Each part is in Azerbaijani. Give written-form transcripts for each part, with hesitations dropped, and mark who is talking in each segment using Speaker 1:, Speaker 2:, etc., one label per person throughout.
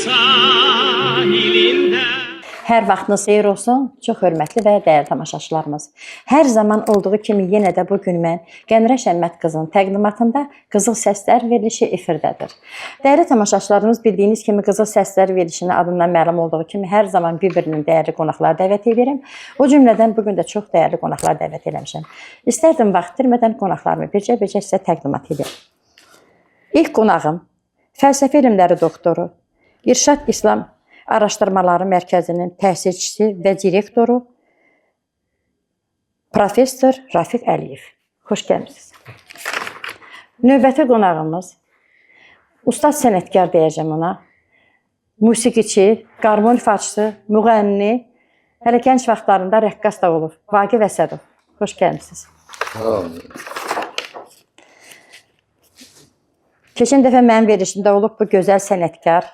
Speaker 1: sahilinde.
Speaker 2: Hər vaxtınız xeyir olsun, çox hörmətli və dəyərli tamaşaçılarımız. Hər zaman olduğu kimi yenə də bu gün mən Qəmrə Şəmmət qızının təqdimatında Qızıl Səslər verilişi efirdədir. Dəyərli tamaşaçılarımız, bildiyiniz kimi Qızıl Səslər verilişinin adından məlum olduğu kimi hər zaman bir-birinin dəyərli qonaqlar dəvət edirəm. O cümlədən bugün də çox dəyərli qonaqlar dəvət eləmişəm. İstərdim vaxt itirmədən qonaqlarımı bircə-bircə sizə təqdimat edim. İlk qonağım fəlsəfə elmləri doktoru, İrşad İslam Araşdırmaları Mərkəzinin təhsilçisi və direktoru Professor Rafiq Əliyev. Xoş gəlmisiniz. Növbəti qonağımız ustad sənətkar deyəcəm ona. Musiqiçi, qarmon ifaçısı, müğənni, hələ gənc vaxtlarında rəqqas da olub. Vaqif Əsədov. Xoş gəlmisiniz. Keçən dəfə mənim verilişimdə olub bu gözəl sənətkar.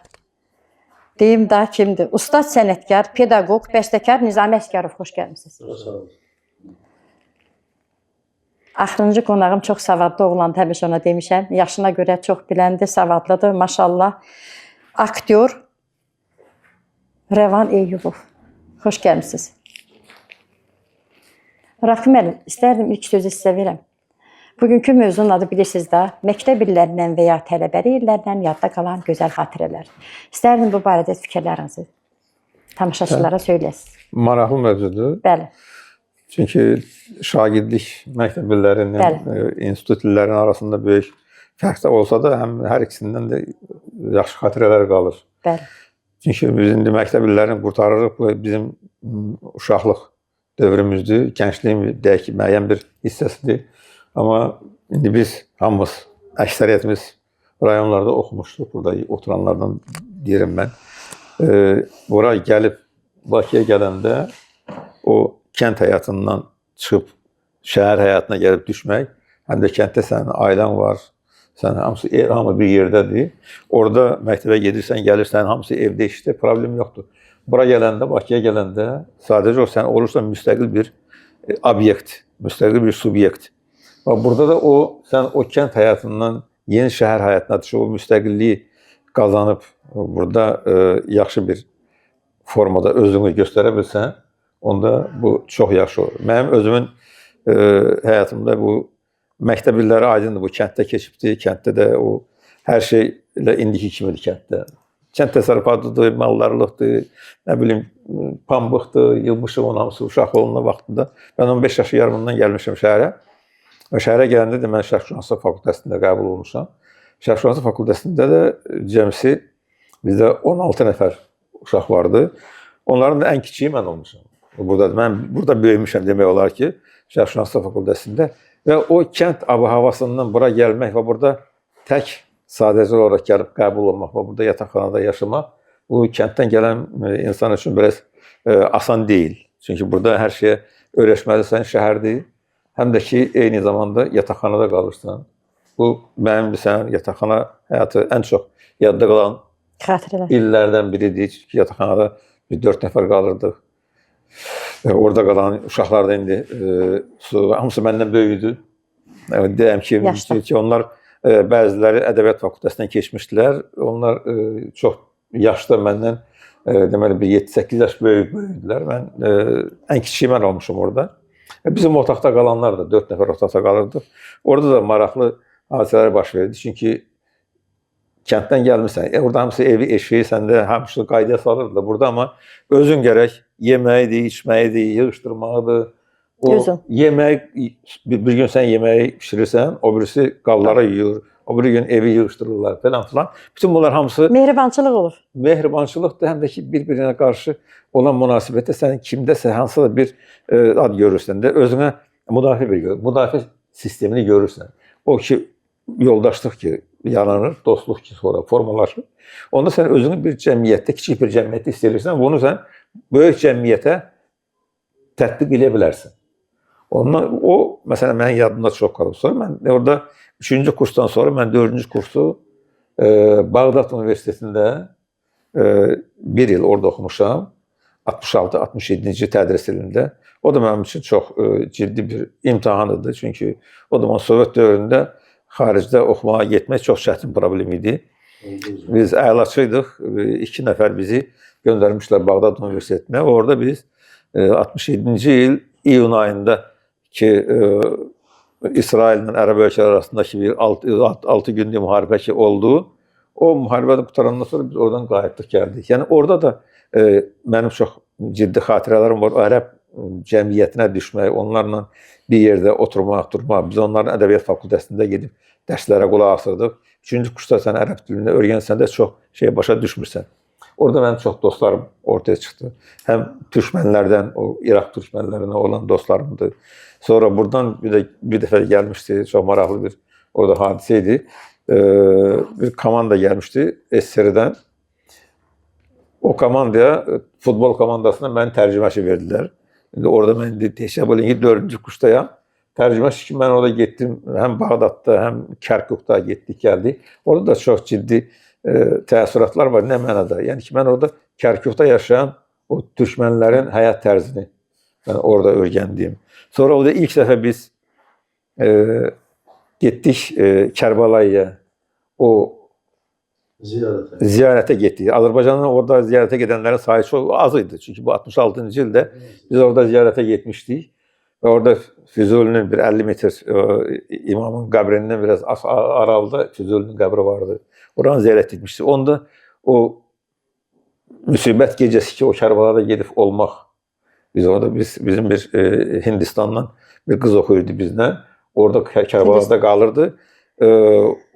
Speaker 2: Deyim daha kimdir? Ustad sənətkar, pedaqoq, bəstəkar Nizami Əsgərov. Xoş gəlmisiniz. Axırıncı qonağım çox savadlı oğlandı, həmişə ona demişəm. Yaşına görə çox biləndir, savadlıdır, maşallah. Aktyor Rəvan Eyyubov. Xoş gəlmisiniz. Rafiq müəllim, istərdim ilk sözü sizə verəm. Bugünkü mövzunun adı bilirsiniz də, məktəb illərindən və ya tələbəli illərindən yadda qalan gözəl xatirələr. İstərdim bu barədə fikirlərinizi tamaşaçılara söyləsiniz.
Speaker 3: Maraqlı mövzudur.
Speaker 2: Bəli.
Speaker 3: Çünki şagirdlik məktəb illərinin, institut illərinin arasında böyük fərq də olsa da, həm hər ikisindən də yaxşı xatirələr qalır.
Speaker 2: Bəli.
Speaker 3: Çünki biz indi məktəb illərini qurtarırıq, bu bizim uşaqlıq dövrümüzdür, gəncliyin müəyyən bir hissəsidir. Amma indi biz hamımız, əksəriyyətimiz rayonlarda oxumuşduq, burada oturanlardan deyirəm mən. Bura gəlib, Bakıya gələndə o kənd həyatından çıxıb şəhər həyatına gəlib düşmək, həm də kənddə sənin ailən var, sənin hamı bir yerdədir. Orada məktəbə gedirsən, gəlirsən, hamısı evdə işdə, problem yoxdur. Bura gələndə, Bakıya gələndə sadəcə o sən olursan müstəqil bir obyekt, müstəqil bir subyekt. Burada da sən o kənd həyatından yeni şəhər həyatına düşüb, o müstəqilliyi qazanıb, burada yaxşı bir formada özünü göstərə bilsən, onda bu çox yaxşı olur. Mənim özümün həyatımda bu məktəb illəri aydındır, bu kənddə keçibdir, kənddə də o hər şeylə indiki kimidir kənddə. Kənd təsərrüfatıdır, mallarlıqdır, nə bilim, pambıqdır, yılmışıq onun hamısı uşaqlığında vaxtında. Mən 15 yaşı yarımından gəlmişəm şəhərə. Və şəhərə gələndə də mən Şərqşünaslıq fakültəsində qəbul olmuşam. Şərqşünaslıq fakültəsində də cəmsi bizdə 16 nəfər uşaq vardı. Onların da ən kiçiyi mən olmuşam. Mən burada böyümüşəm demək olar ki, Şərqşünaslıq fakültəsində. Və o kənd havasından bura gəlmək və burada tək sadəcə olaraq gəlib qəbul olmaq və burada yataqxanada yaşamaq bu kənddən gələn insan üçün biraz asan deyil. Çünki burada hər şeyə öyrəşməlisən, şəhərdir. Həm də ki, eyni zamanda yataqxanada qalırsan. Bu, mənim sənin yataqxana həyatı ən çox yadda qalan illərdən biridir. Çünki yataqxanada 4 nəfər qalırdıq. Orada qalan uşaqlar da indi hamısı məndən böyüdü. Deyəm ki, onlar bəziləri ədəbiyyat fakültəsindən keçmişdilər. Onlar çox yaşda məndən deməli, 7-8 yaş böyüdülər. Ən kiçiyi mən olmuşum orada. Bizim otaqda qalanlar da 4 nəfər otaqda qalırdıq. Orada da maraqlı hadisələr baş verdi. Çünki kənddən gəlmirsən. Orada hamısı evi, eşiyi səndə hamısı qaydaya salırdılar. Burada amma özün gərək yeməyidir, içməyidir, yığışdırmağıdır. O yemək, bir gün sən yeməyi pişirirsən, o birisi qallara yuyur, o bir gün evi yığışdırırlar falan filan. Bütün bunlar hamısı
Speaker 2: mehribançılıq olur.
Speaker 3: Mehribançılıqdır, həm də ki, bir-birinə qarşı olan münasibətdə sən kimdəsə hansısa da bir ad görürsən də, özünə müdafiə sistemini görürsən. O ki, yoldaşlıq ki, yaranır, dostluq ki, sonra formalaşır. Onda sən özünü bir cəmiyyətdə, kiçik bir cəmiyyətdə istəyirsən, bunu sən böyük cəmiyyətə tətbiq edə bilərsən. O, məsələn, mənim yadımda çox qalıb. Sonra mən orada 3-cü kursdan sonra mən 4-cü kursu Bağdat Universitetində bir il orada oxumuşam. 66-67-ci tədris ilində. O da mənim üçün çox ciddi bir imtahan idi. Çünki o zaman Sovet dövründə xaricdə oxumağa getmək çox çətin problem idi. Biz əlaçıydıq. 2 nəfər bizi göndərmişlər Bağdad Universitetinə. Orada biz 67-ci il iyun ayında ki İsraillə Ərəb ölkələri arasındakı bir 6 günlük müharibə ki oldu. O müharibədən qutarandan sonra biz oradan qayıtdıq, gəldik. Yəni orada da mənim çox ciddi xatirələrim var. Ərəb cəmiyyətinə düşmək, onlarla bir yerdə oturmaq, durmaq. Biz onların ədəbiyyat fakültəsində gedib dərslərə qulaq asırdıq. 3-cü kursda sən ərəb dilini öyrənsən də çox şey başa düşmürsən. Orada mənim çox dostlarım ortaya çıxdı. Həm türkmənlərdən, o İraq türkmənlərinə olan dostlarımdır. Sonra buradan bir dəfə gəlmişdi, çox maraqlı bir orada hadisə idi. Bir komanda gəlmişdi SSR-dən. O komandaya, futbol komandasına məni tərcüməçi verdilər. İndi orada mən təşəbbül edin ki, 4-cü kursdayam. Tərcüməçi ki, mən orada getdim, həm Bağdadda, həm Kərkukda getdik, gəldik. Orada da çox ciddi təəssüratlar var, nə mənada? Yəni ki, mən orada Kərkukda yaşayan o türkmənlərin həyat tərzini mən orada öyrəndim. Sonra orada ilk dəfə biz getdik Kərbalaya, o ziyarətə getdik. Azərbaycanın orada ziyarətə gedənlərin sayı çox az idi. Çünki bu 66-cı ildə biz orada ziyarətə getmişdik. Və orada Füzulinin bir 50 metr imamın qəbrindən biraz aralıda Füzulinin qəbri vardı. Oranı ziyarət etmişdik. Onda o müsibət gecəsi ki, o Kərbalada gedib olmaq. Biz orada bizim bir Hindistandan bir qız oxuyurdu bizlə. Orada Kərbalada qalırdı.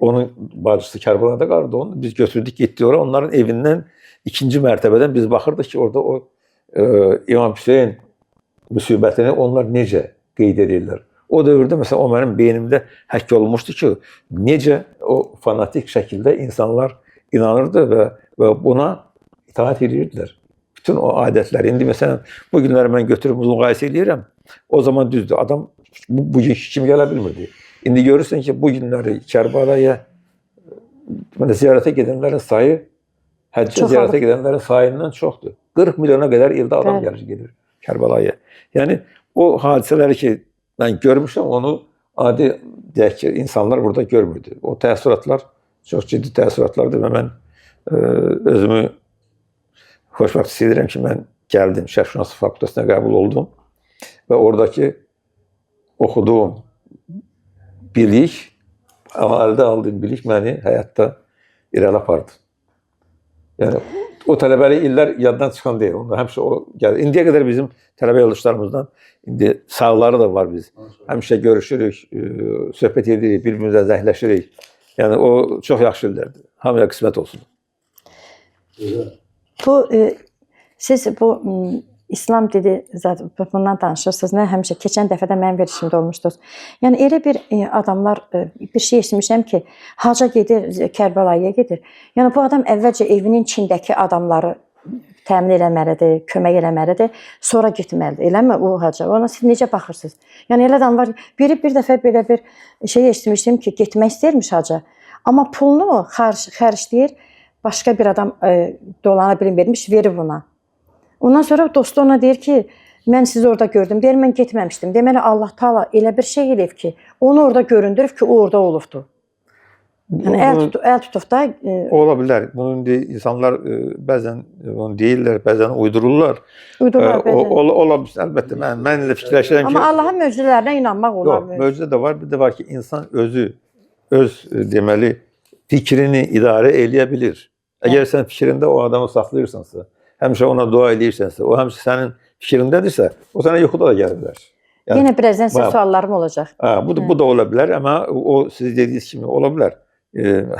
Speaker 3: Onun bacısı Kərbalada qalırdı. Onu biz götürdük, getdik oraya. Onların evindən 2-ci mərtəbədən biz baxırdıq ki, orada o İmam Hüseyin müsibətini onlar necə qeyd edirlər. O dövrdə məsələn o mənim beynimdə həkk olunmuşdu ki, necə o fanatik şəkildə insanlar inanırdı və buna itaat edirdilər. Bütün o adətlər. İndi məsələn bu günləri mən götürüb müqayisə edirəm. O zaman düzdür. Adam bugün kim gələ bilmirdi. İndi görürsən ki, bu günləri Kərbalaya ziyarətə gedənlərin sayı həccə ziyarətə gedənlərin sayından çoxdur. 40 milyona qədər ildə adam gedir Kərbalaya. Yəni o hadisələri ki mən görmüşəm, onu adi deyək ki, insanlar burada görmürdü. O təəssüratlar çox ciddi təəssüratlardır və mən özümü xoşbəxt hiss edirəm ki, mən gəldim, Şərqşünaslıq fakültəsinə qəbul oldum və oradakı oxuduğum bilik, əldə aldığım bilik məni həyatda irəli apardı. Yəni o tələbəli illər yaddan çıxan deyil. Onda həmişə o gəlir. İndiyə qədər bizim tələbə yoldaşlarımızdan indi sağları da var biz. Həmişə görüşürük, söhbət edirik, bir-birimizlə zəhləşirik. Yəni o çox yaxşı illərdir. Hamıya qismət olsun.
Speaker 2: Siz bu İslam dili bundan danışırsınız. Nə həmişə keçən dəfə də mənim verişimdə olmuşdunuz. Yəni elə bir adamlar bir şey eşitmişəm ki, haca gedir, Kərbalaya gedir. Yəni bu adam əvvəlcə evinin içindəki adamları təmin eləməlidir, kömək eləməlidir, sonra getməlidir. Eləmi o haca? Ona siz necə baxırsınız? Yəni elə adam var. Bir dəfə belə bir şey eşitmişdim ki, getmək istəyirmiş haca. Amma pulunu xərcləyir, başqa bir adam dolana bilim vermiş, verir buna. Ondan sonra dostu ona deyir ki, mən sizi orada gördüm. Deyir, mən getməmişdim. Deməli, Allah Taala elə bir şey eləyib ki, onu orada göründürüb ki, o orada olubdu. Yəni, əl tutub da...
Speaker 3: Ola bilər. Bunu indi insanlar bəzən onu deyirlər, bəzən uydururlar.
Speaker 2: Uydururlar bəzən.
Speaker 3: Ola bilər, əlbəttə. Mən də fikirləşirəm ki...
Speaker 2: Amma Allahın möcüzələrinə inanmaq olar.
Speaker 3: Yox, möcüzə də var. Bir də var ki, insan öz deməli, fikrini idarə eləyə bilir. Əgər sən fikrində o adamı saxlayırsansa, həmişə ona dua edirsənsə, o həmişə sənin fikrindədirsə, o sənə yuxuda da gələ bilər.
Speaker 2: Yəni, yenə birazdan sizə suallarım olacaq.
Speaker 3: Bu da ola bilər, amma o siz dediyiniz kimi ola bilər.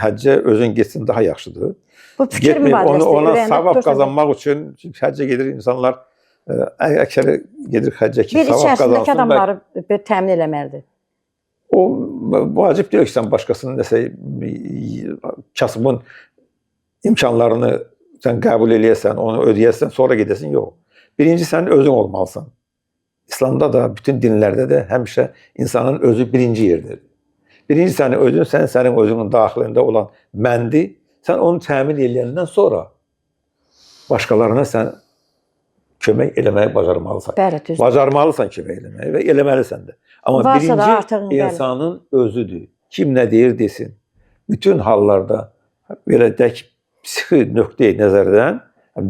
Speaker 3: Həccə özün getsin daha yaxşıdır.
Speaker 2: Bu fikir mübadiləsidir.
Speaker 3: Ona savab qazanmaq üçün, çünki həccə gedir insanlar, əksəri gedir həccə ki, savab qazansın. Bir içərisindəki
Speaker 2: adamları təmin eləməlidir.
Speaker 3: O vacib deyil ki, sən başqasının nəsə kasbın imkanlarını sən qəbul eləyəsən, onu ödəyəsən, sonra gedəsən, yox. Birinci sənin özün olmalısan. İslamda da, bütün dinlərdə də həmişə insanın özü birinci yerdir. Birinci sənin özün, sənin özünün daxilində olan məndir. Sən onu təmin eləyəndən sonra başqalarına sən kömək eləməyi bacarmalısan.
Speaker 2: Bəli, düzdür.
Speaker 3: Bacarmalısan kömək eləməyi və eləməlisən də. Amma birinci insanın özüdür. Kim nə deyir desin. Bütün hallarda belə deyək, psixi nöqteyi nəzərdən,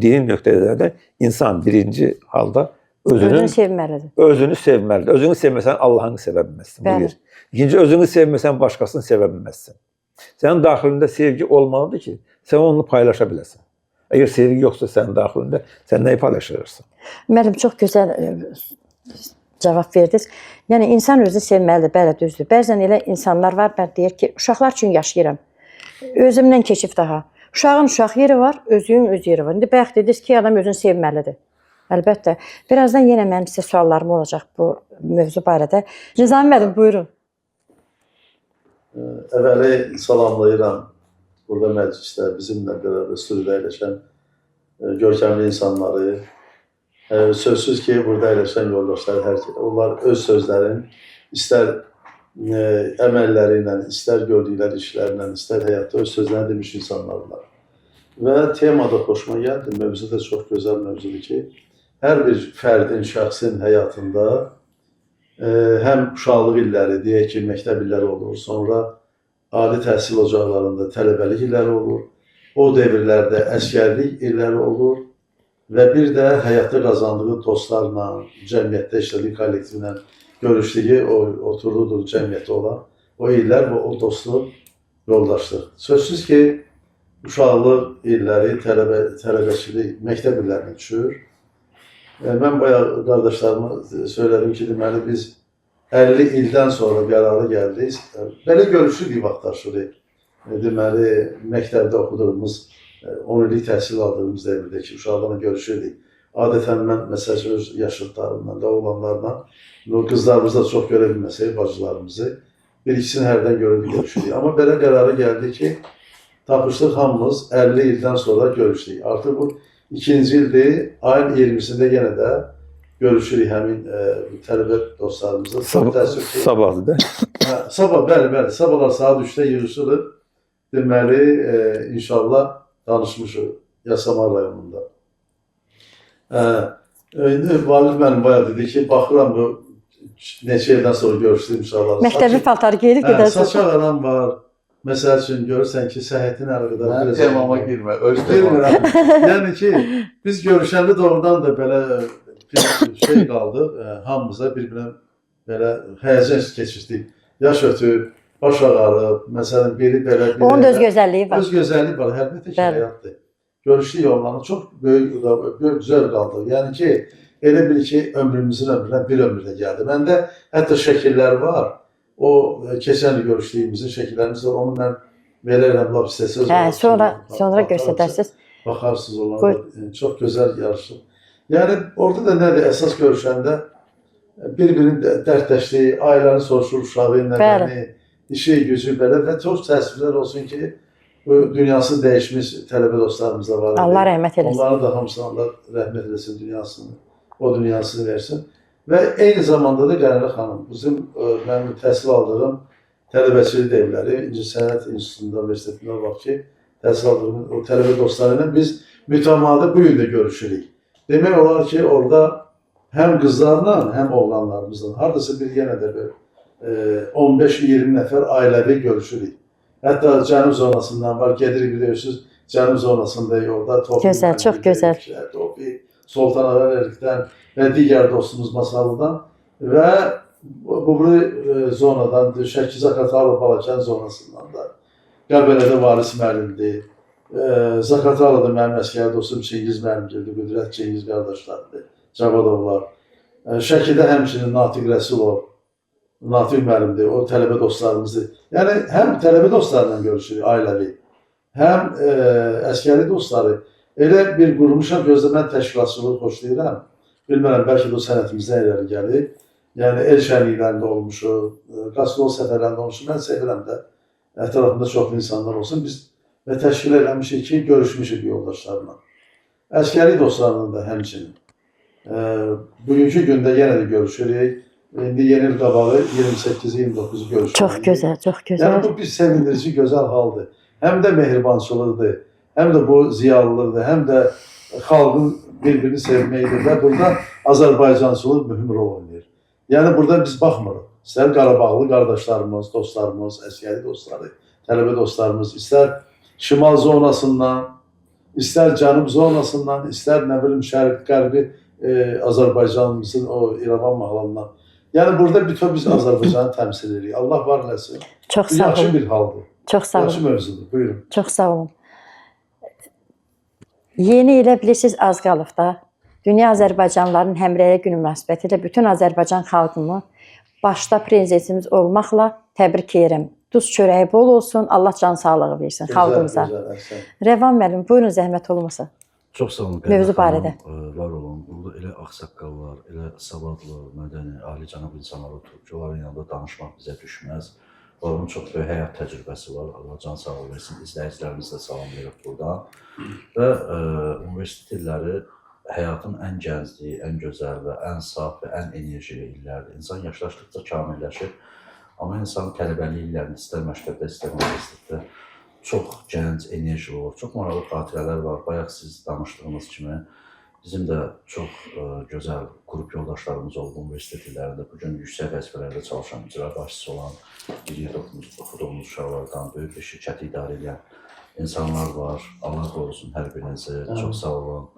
Speaker 3: dini nöqteyi nəzərdən insan birinci halda
Speaker 2: Özünü sevməlidir.
Speaker 3: özünü sevməlidir. Özünü sevməsən Allah'ını sevə bilməzsən. Bu
Speaker 2: Bəli.
Speaker 3: bir. İkinci, özünü sevməsən başqasını sevə bilməzsən. Sənin daxilində sevgi olmalıdır ki, sən onu paylaşa biləsən. Əgər sevgi yoxsa sənin daxilində, sən nəyi paylaşırsan?
Speaker 2: Müəllim, çox gözəl cavab verdiniz. Yəni, insan özünü sevməlidir, bəli, düzdür. Bəzən elə insanlar var, mən deyir ki, uşaqlar üçün yaşayıram. Özümdən keçib daha. Uşağın uşaq yeri var, özünün öz yeri var. İndi bayaq dediniz ki, adam özünü sevməlidir. Əlbəttə. Birazdan yenə mənim sizə suallarım olacaq bu mövzu barədə. Nizami müəllim, buyurun.
Speaker 1: Əvvəli salamlayıram burada məclisdə bizimlə beraber stüdyoda əyləşən görkəmli insanları. Sözsüz ki, burada əyləşən yoldaşlar, onlar öz sözlərin istər əməlləri ilə, istər gördükləri işlərlə, istər həyatda öz sözlərini demiş insanlarlar. Və temada xoşuma gəldi, mövzu da çox gözəl mövzudur ki, hər bir fərdin, şəxsin həyatında həm uşaqlıq illəri, deyək ki, məktəb illəri olur, sonra ali təhsil ocaqlarında tələbəlik illəri olur, o devirlərdə əskərlik illəri olur və bir də həyatda qazandığı dostlarla, cəmiyyətdə işlədiyi kollektivlə görüşdüyü, oturduğu cəmiyyətdə olan o illər və o dostluq, yoldaşlıq. Sözsüz ki, uşaqlıq illəri, tələbəçilik, məktəb illərinə düşür. Mən bayağı qardaşlarıma söylədim ki, deməli biz 50 ildən sonra qərara gəldik. Belə görüşürdük vaxtdaşırıq. Deməli, məktəbdə oxuduğumuz, 10 illik təhsil aldığımız devirdə ki, uşaqlarla görüşürdük. Adətən mən, məsələn, öz yaşıdlarımla, da oğlanlarla, qızlarımızla çox görə bilməsək, bacılarımızı, bir-ikisini hərdən görürdük, görüşürdük. Amma belə qərara gəldi ki, tapışdıq hamımız 50 ildən sonra görüşdük. Artıq bu ikinci ildir, ayın 20-sində yenə də görüşürük həmin tələbə dostlarımızla.
Speaker 3: Sabahdır da.
Speaker 1: Sabah, bəli, sabahlar saat 3-də yığışırıq. Deməli, inşallah danışmışıq Yasamal rayonunda. Valid mənim bayağı dedi ki, baxıram bu neçə ildən sonra görüşdük inşallah.
Speaker 2: Məktəbi paltarı geyilib gedərsən.
Speaker 1: Saç ağaran var. Məsəl üçün görürsən ki, səhhətin əlaqədar.
Speaker 4: Mən temama girmə, öz
Speaker 1: temama. Yəni ki, biz görüşəndə doğrudan da belə bir şey qaldıq, hamımıza bir-birinə belə həyəcan keçirdik. Yaş ötüb, baş ağarıb, məsələn, biri belə...
Speaker 2: Onun da öz gözəlliyi var.
Speaker 1: Öz gözəlliyi var, əlbəttə ki, həyatdır. Görüşdük onlarla çox böyük zövq qaldıq. Yəni ki, elə bil ki, ömrümüzün ömrünə bir ömrdə gəldi. Məndə hətta şəkillər var. O keçən il görüşdüyümüzün şəkillərimiz var. Onu mən verərəm, laf istəsiniz.
Speaker 2: Sonra göstərərsiniz.
Speaker 1: Baxarsınız onlara. Çox gözəl yarışıq. Yəni, orada da nədir? Əsas görüşəndə bir-birinin dərdləşdiyi, ailəni soruşur, uşağı ilə, işi, gücü belə və çox təəssüflər olsun ki, bu dünyası dəyişmiş tələbə dostlarımız da var.
Speaker 2: Allah rəhmət eləsin.
Speaker 1: Onların da hamısına Allah rəhmət eləsin dünyasını, o dünyasını versin. Və eyni zamanda da Qənərə xanım, bizim mənim təhsil aldığım tələbəçilik evləri, İnci Sənət İnstitutunda, Universitetində var ki, təhsil aldığım o tələbə dostları ilə biz mütəmadi bu gün də görüşürük. Demək olar ki, orada həm qızlarla, həm oğlanlarımızla, haradasa bir yenə də 15-20 nəfər ailəvi görüşürük. Hətta Cənub zonasından var, gedirik biliyorsunuz, Cənub zonasındayıq orada.
Speaker 2: Gözəl, çox gözəl.
Speaker 1: Tofi, Sultan Ağarəlikdən və digər dostumuz Masallıdan və bu zonadan, Şəki-Zaqatala Balakən zonasından da Qəbələdə Varis müəllimdir. Zaqatalada mənim əskər dostum Çingiz müəllimdir, Qüdrət Çingiz qardaşlardır, Cavadovlar. Şəkidə həmçinin Natiq Rəsulov, Natiq müəllimdir, o tələbə dostlarımızdır. Yəni, həm tələbə dostlarla görüşürük, ailəvi, həm əskəri dostları. Elə bir qurmuşam, gözlə mən təşkilatçılığı xoşlayıram. Bilmərəm, bəlkə də o sənətimizdən irəli gəlir. Yəni, el şənliklərində olmuşuq, qastrol səfərlərində olmuşuq. Mən sevirəm də, ətrafında çoxlu insanlar olsun. Biz və təşkil eləmişik ki, görüşmüşük yoldaşlarla. Əskəri dostlarla da həmçinin. Bugünkü gündə yenə də görüşürük. İndi yeni il qabağı 28-29-u görüşürük.
Speaker 2: Çox gözəl, çox gözəl.
Speaker 1: Yəni, bu bir sevindirici, gözəl haldır. Həm də mehribançılıqdır, həm də bu ziyalılıqdır, həm də xalqın bir-birini sevməkdir və burada Azərbaycançılıq mühüm rol oynayır. Yəni, burada biz baxmırıq. İstər Qarabağlı qardaşlarımız, dostlarımız, əskəri dostları, tələbə dostlarımız, istər şimal zonasından, istər cənub zonasından, istər nə bilim şərq, qərbi Azərbaycanımızın o İrəvan mahalından. Yəni burada bütöv biz Azərbaycanı təmsil edirik. Allah var eləsin.
Speaker 2: Çox
Speaker 1: Bu
Speaker 2: sağ
Speaker 1: yaxşı
Speaker 2: olun.
Speaker 1: bir haldır.
Speaker 2: Çox sağ
Speaker 1: Yaxşı
Speaker 2: olun.
Speaker 1: mövzudur. Buyurun.
Speaker 2: Çox sağ olun. Yeni ilə bilirsiniz az qalıb da. Dünya Azərbaycanlıların Həmrəyyə günü münasibətilə bütün Azərbaycan xalqını başda prezidentimiz olmaqla təbrik edirəm. Duz çörəyi bol olsun, Allah can sağlığı versin xalqımıza.
Speaker 1: Gözəl, əhsən.
Speaker 2: Rəvan müəllim, buyurun zəhmət olmasa.
Speaker 4: Çox sağ olun.
Speaker 2: Mövzu barədə.
Speaker 4: Var olun. Burada elə ağsaqqallar, elə savadlı, mədəni, alicənab insanlar oturub ki, onların yanında danışmaq bizə düşməz. Onların çox böyük həyat təcrübəsi var. Allah can sağlığı versin. İzləyicilərimizi də salamlayırıq buradan. Və universitet illəri həyatın ən gəncliyi, ən gözəl və ən saf və ən enerjili illərdir. İnsan yaşlaşdıqca kamilləşir. Amma insan tələbəlik illərində istər məktəbdə, istər universitetdə çox gənc, enerjili olur. Çox maraqlı xatirələr var. Bayaq siz danışdığınız kimi bizim də çox gözəl qrup yoldaşlarımız oldu universitet illərində. Bugün yüksək vəzifələrdə çalışan, icra başçısı olan, bir yerdə oxuduğumuz uşaqlardan, böyük bir şirkəti idarə edən insanlar var. Allah qorusun hər birinizi. Çox sağ olun.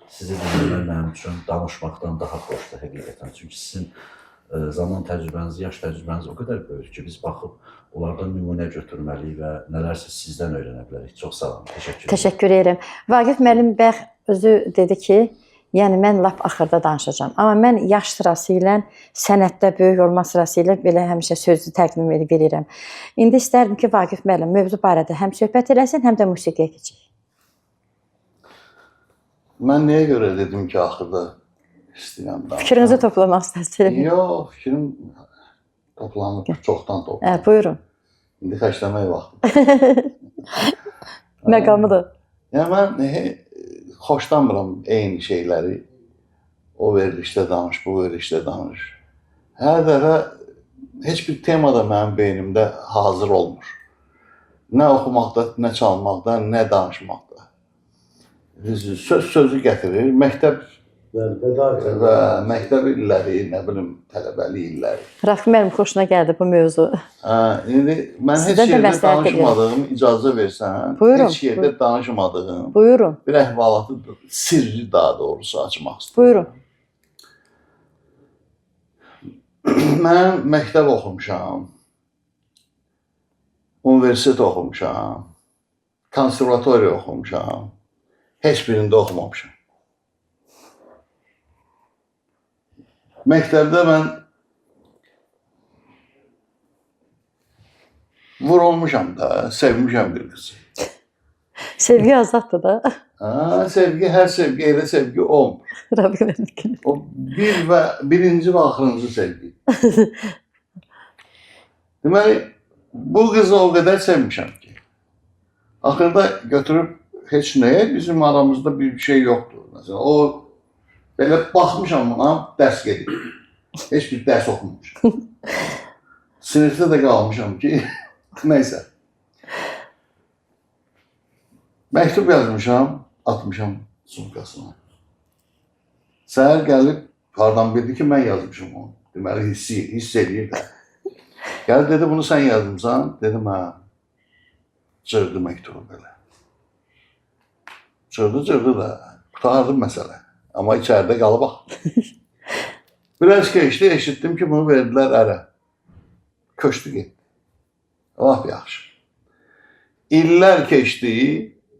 Speaker 4: Sizi dinləmək mənim üçün danışmaqdan daha xoşdur həqiqətən. Çünki sizin zaman təcrübəniz, yaş təcrübəniz o qədər böyük ki, biz baxıb onlardan nümunə götürməliyik və nələrsə sizdən öyrənə bilərik. Çox sağ olun. Təşəkkür ederim.
Speaker 2: Təşəkkür edirəm. Vaqif müəllim bəx özü dedi ki, yəni mən lap axırda danışacağam. Amma mən yaş sırası ilə, sənətdə böyük olma sırası ilə belə həmişə sözlü təqdim edib verirəm. İndi istərdim ki, Vaqif müəllim mövzu barədə həm söhbət eləsin, həm də musiqiyə keçək.
Speaker 5: Mən nəyə görə dedim ki, axırda istəyirəm danışam?
Speaker 2: Fikrinizi toplamaq istəsiniz.
Speaker 5: Yox, fikrim toplanıb, çoxdan toplanıb.
Speaker 2: Buyurun.
Speaker 5: İndi xərcləmək vaxtı.
Speaker 2: Məqamıdır.
Speaker 5: Yəni mən xoşlanmıram eyni şeyləri. O verilişdə danış, bu verilişdə danış. Hər dəfə heç bir temada mənim beynimdə hazır olmur. Nə oxumaqda, nə çalmaqda, nə danışmaqda. Sözü gətirir, məktəb və məktəb illəri, nə bilim, tələbəlik illəri.
Speaker 2: Rəfi müəllim xoşuna gəldi bu mövzu.
Speaker 5: İndi mən heç yerdə danışmadığım, icazə versən, heç yerdə danışmadığım bir əhvalatı, sirri daha doğrusu açmaq istəyirəm.
Speaker 2: Buyurun.
Speaker 5: Mən məktəb oxumuşam, universitet oxumuşam, konservatoriya oxumuşam, heç birində oxumamışam. Məktəbdə mən vurulmuşam da, sevmişəm bir qızı.
Speaker 2: Sevgi azaddır da.
Speaker 5: Sevgi, hər sevgi, elə sevgi olmur. O birinci və axırıncı sevgi. Deməli, bu qızı o qədər sevmişəm ki, axırda götürüb heç nəyə bizim aramızda bir şey yoxdur. Məsələn, o belə baxmışam buna, dərs gedir. Heç bir dərs oxumumışam. Sinifdə də qalmışam ki, neysə. Məktub yazmışam, atmışam sumkasına. Səhər gəlib, hardan bildi ki, mən yazmışam onu. Deməli, hiss edir də. Gəlib dedi, bunu sən yazmışsan. Dedim, hə. Cırdı məktubu belə. Cırdı da, qutardı məsələ. Amma içəridə qalıb axı. Biraz keçdi, eşitdim ki, bunu verdilər ərə. Köçdü getdi. Lap yaxşı. İllər keçdi,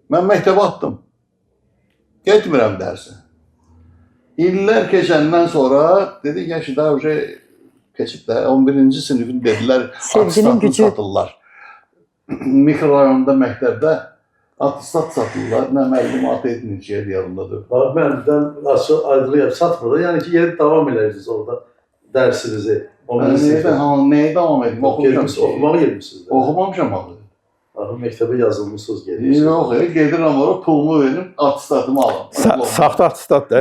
Speaker 5: mən məktəbə atdım. Getmirəm dərsə. İllər keçəndən sonra dedi ki, yaşı daha keçib də 11-ci sinifin dedilər, atestatını satırlar. Mikrorayonda məktəbdə atistat satırlar, nə məlumat etməyəcək yanındadır.
Speaker 1: Məndən açıq aydınlıq satmır da, yəni ki, yeri davam edirsiniz orada dərsinizi.
Speaker 5: Nəyə davam edim?
Speaker 1: Oxumağı gelmişsiniz.
Speaker 5: Oxumamışam adı.
Speaker 1: Məktəbə yazılmışsınız, gelirsiniz.
Speaker 5: Yox, gedirəm oraya, pulumu verim, atistatımı alım.
Speaker 3: Saxta atistat da.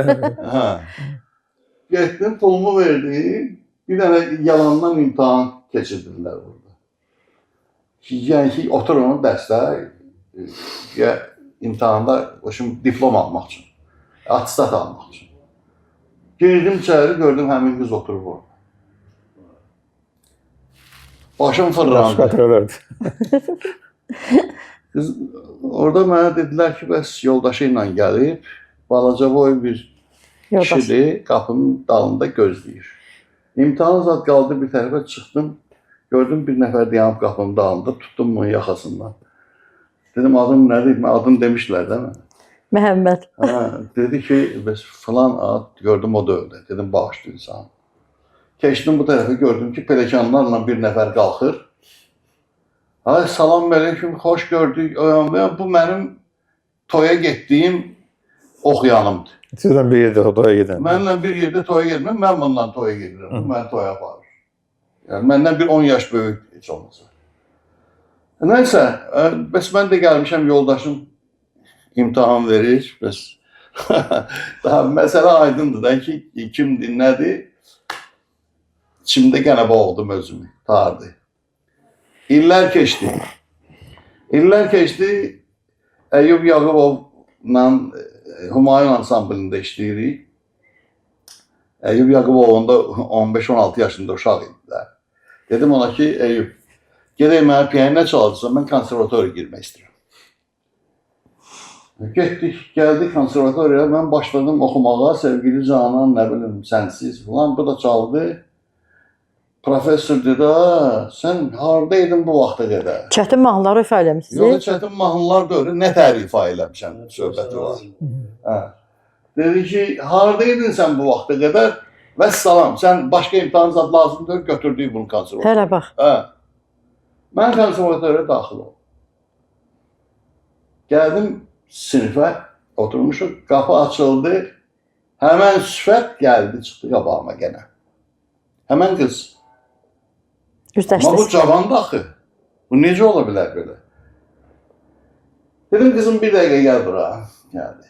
Speaker 5: Getdim, pulumu verdim, bir dənə yalandan imtahan keçirdirlər burada. Yəni ki, oturun dərsdə, imtahanda diplom almaq üçün, atistat almaq üçün. Girdim içəri, gördüm həmin qız oturub orada. Başım fırlandı. Qız, orada mənə dedilər ki, bəs yoldaşı ilə gəlib, balaca boy bir
Speaker 2: Yoldaş.
Speaker 5: kişidir, qapının dalında gözləyir. İmtahan zad qaldı, bir tərəfə çıxdım, gördüm bir nəfər dayanıb qapının dalında, tutdum onun yaxasından. Dedim, adın nədir? Adını demişdilər də mənə.
Speaker 2: Məhəmməd.
Speaker 5: Dedi ki, bəs filan ad, gördüm o da öldü. Dedim, bağışlı insan. Keçdim bu tərəfə, gördüm ki, pelekanlarla bir nəfər qalxır. Ay, salam aleyküm, xoş gördük. Bu mənim toya getdiyim oxuyanımdır.
Speaker 3: Sizdən bir yerdə toya gedən.
Speaker 5: Mənlə bir yerdə toya getməm, mən bundan toya gedirəm. Mən toya aparır. Yəni, məndən bir 10 yaş böyük heç olmasa. Nəysə, bəs mən də gəlmişəm, yoldaşım imtahan verir. Bəs daha məsələ aydındır da ki, kimdir, nədir? İçimdə qənə boğdum özümü, tardı. İllər keçdi. İllər keçdi, Əyyub Yaqubovla Humayun ansamblində işləyirik. Əyyub Yaqubovun da 15-16 yaşında uşaq idilər. Dedim ona ki, Əyyub, gedək mənə piyanino çalacaqsan, mən konservatoriya girmək istəyirəm. Getdik, gəldik konservatoriyaya, mən başladım oxumağa, sevgili Canan, nə bilim, sənsiz falan, bu da çaldı. Professor dedi, sən haradaydın bu vaxta qədər?
Speaker 2: Çətin mahnıları ifa eləmişsiniz.
Speaker 5: Yox, çətin mahnılar da öyle, nə tərif ifa eləmişəm, söhbəti var. Dedi ki, haradaydın sən bu vaxta qədər? Vəssalam, sən başqa imtahan zad lazımdır, götürdük bunu konservatoriya.
Speaker 2: Hələ bax.
Speaker 5: Mən konservatoriya daxil oldum. Gəldim sinifə, oturmuşuq, qapı açıldı. Həmən sifət gəldi, çıxdı qabağıma gənə. Həmən qız. Amma bu cavandı axı. Bu necə ola bilər belə? Dedim, qızım bir dəqiqə gəl bura. Gəldi.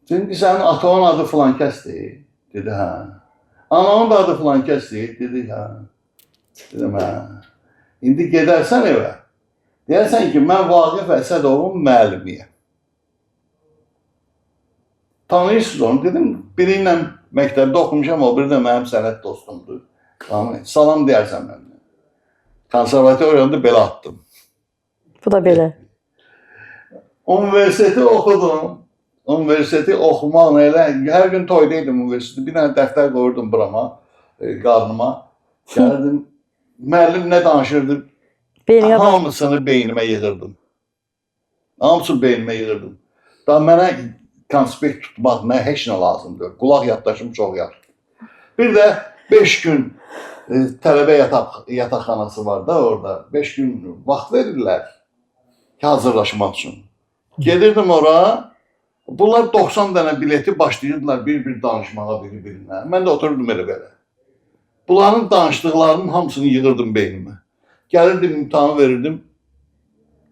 Speaker 5: Dedim ki, sənin atanın adı filan kəsdir. Dedi, hə. Ananın da adı filan kəsdir. Dedi, hə. Dedim, hə. İndi gedərsən evə. Deyərsən ki, mən Vaqif Əsədovun müəllimiyəm. Tanıyırsınız onu. Dedim, biri ilə məktəbdə oxumuşam, o biri də mənim sənət dostumdur. Salam deyərsən məndən. Konservatoriyada belə atdım.
Speaker 2: Bu da belə.
Speaker 5: Universiteti oxudum. Universiteti oxumaqla elə, hər gün toydaydım universiteti. Bir dənə dəftər qoyurdum burama, qarnıma. Gəldim, müəllim nə danışırdı? Hamısını beynimə yığırdım. Hamısını beynimə yığırdım. Da mənə konspekt tutmaq nə, heç nə lazımdır. Qulaq yaddaşım çox yaxşı. Bir də 5 gün tələbə yataqxanası var da orada. 5 gün vaxt verirlər ki, hazırlaşmaq üçün. Gedirdim ora, bunlar 90 dənə bileti başlayırdılar bir-bir danışmağa biri-birinə. Mən də oturdum elə-belə. Bunların danışdıqlarının hamısını yığırdım beynimə. Gəlirdim, imtahanı verirdim,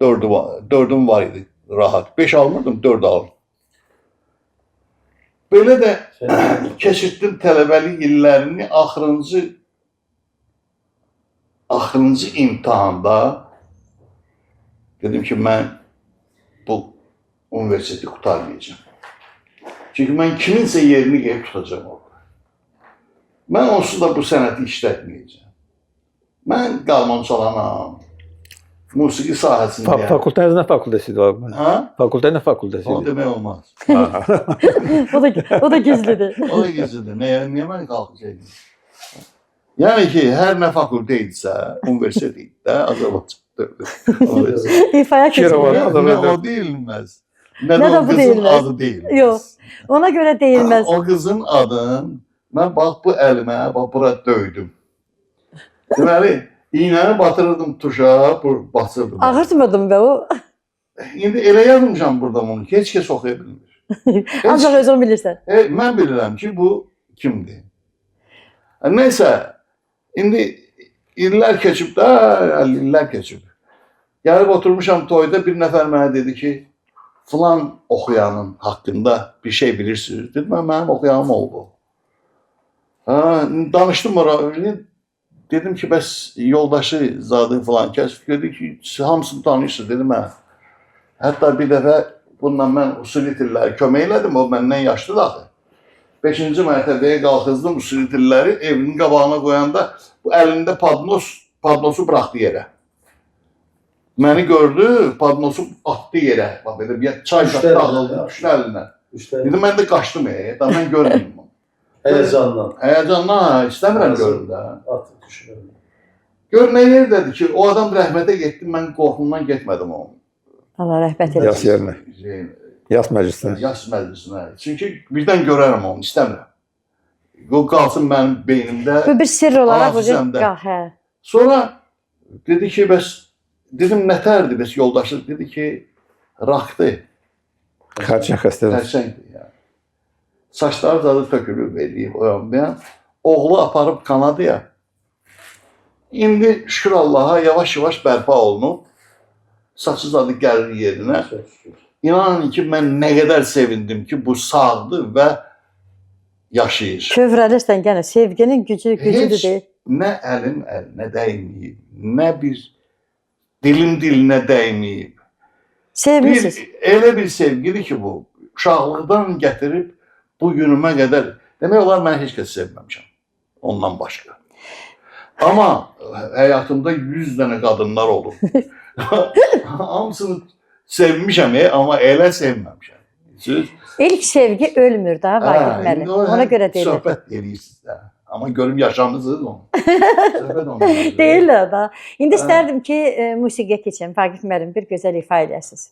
Speaker 5: 4'üm var idi, rahat. 5 almırdım, 4 alırdım. Belə də keçirtdim tələbəlik illərini, axırıncı imtahanda dedim ki, mən bu universiteti qutarmayacağım. Çünki mən kiminsə yerini qeyb tutacağım orada. Mən onsuz da bu sənəti işlətməyəcəm. Mən qalman çalanam, musiqi sahəsində.
Speaker 3: Fakültəniz nə fakültəsidir o? Fakültə nə fakültəsidir?
Speaker 5: O demək olmaz.
Speaker 2: O da gizlidir.
Speaker 5: O da gizlidir. Niyə mən qalxacaqdım? Yəni ki, hər nə fakültə idisə, universitet idi də, Azərbaycan.
Speaker 2: İfaya keçilir.
Speaker 5: Nə o deyilməz. Nə
Speaker 2: Nə
Speaker 5: də
Speaker 2: də
Speaker 5: o
Speaker 2: bu
Speaker 5: qızın
Speaker 2: deyilməz.
Speaker 5: adı deyilməz.
Speaker 2: Yox, ona görə deyilməz.
Speaker 5: O qızın adın, mən bax bu əlimə, bax bura döydüm. Deməli, iynəni batırırdım tuşa, basırdım.
Speaker 2: Ağırtmadım və o.
Speaker 5: İndi elə yazmışam burada bunu ki, heç kəs oxuya bilmir.
Speaker 2: Ancaq özün bilirsən.
Speaker 5: Mən bilirəm ki, bu kimdir. Nəysə, indi illər keçib də, illər keçib. Gəlib oturmuşam toyda, bir nəfər mənə dedi ki, filan oxuyanın haqqında bir şey bilirsiniz. Dedim, mənim oxuyanım oldu. Danışdım oraya. Dedim ki, bəs yoldaşı zadı filan kəs. Dedi ki, hamısını tanıyırsınız. Dedim, hə. Hətta bir dəfə bununla mən usuli tilləri kömək elədim. O məndən yaşlıdır axı. 5-ci mərtəbəyə qalxızdım usuli tilləri. Evinin qabağına qoyanda bu əlində padnosu buraxdı yerə. Məni gördü, padnosu atdı yerə. Bax belə bir çay
Speaker 1: Üçlər
Speaker 5: qatdı
Speaker 1: əlinə,
Speaker 5: ağıldı, üçlü əlinə.
Speaker 1: Üçlər
Speaker 5: Dedim mən də qaçdım, da mən görməyim onu.
Speaker 1: həyəcanla
Speaker 5: Həyəcandan istəmirəm görüm də.
Speaker 1: at düşünürəm.
Speaker 5: Gör nə yerdədir ki, o adam rəhmətə getdi, mən qorxumdan getmədim onun.
Speaker 2: Allah rəhmət
Speaker 3: Yas
Speaker 2: eləsin.
Speaker 3: yerinə, yas məclisinə.
Speaker 5: Yas məclisinə. Çünki birdən görərəm onu, istəmirəm. O qalsın mənim beynimdə.
Speaker 2: Bu bir sirr olaraq bu
Speaker 5: Hafizəmdə.
Speaker 2: hə.
Speaker 5: Sonra dedi ki, bəs dedim nətərdir bəs yoldaşım? Dedi ki, rakdı,
Speaker 3: Xərçəng xəstədir.
Speaker 5: xərçəngdir yəni. Saçları zadı tökülüb eləyib o yan bu yan. Oğlu aparıb Kanadaya. İndi şükür Allaha yavaş-yavaş bərpa olunub. Saçı zadı gəlir yerinə.
Speaker 1: Çox şükür.
Speaker 5: İnanın ki, mən nə qədər sevindim ki, bu sağdır və yaşayır.
Speaker 2: Kövrəlirsən yenə sevginin gücüdür
Speaker 5: Heç
Speaker 2: deyil.
Speaker 5: nə əlim əlinə dəyməyib, nə bir dilim dilinə dəyməyib.
Speaker 2: Sevmirsiniz.
Speaker 5: Elə bir sevgidir ki bu, uşaqlıqdan gətirib bu günümə qədər, demək olar mən heç kəs sevməmişəm, ondan başqa. Amma həyatımda 100 dənə qadınlar olub. Hamısını sevmişəm, amma elə sevməmişəm. Siz
Speaker 2: İlk sevgi ölmür da Vaqif müəllim. Ona görə deyilir.
Speaker 5: Söhbət edirsiniz də. Amma görüm yaşamısınız onu. Söhbət ondan.
Speaker 2: Deyirlər da. İndi istərdim ki, musiqiyə keçim. Vaqif müəllim bir gözəl ifa eləsiniz.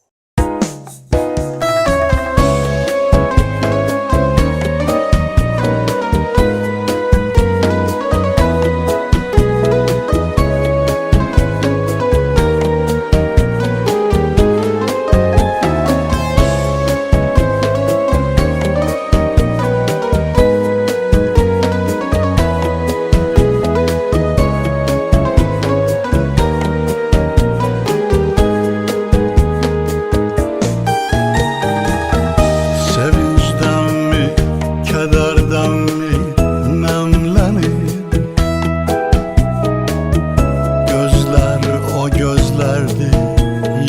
Speaker 6: Sevincdənmi, kədərdənmi nəmlənir? Gözlər o gözlərdir,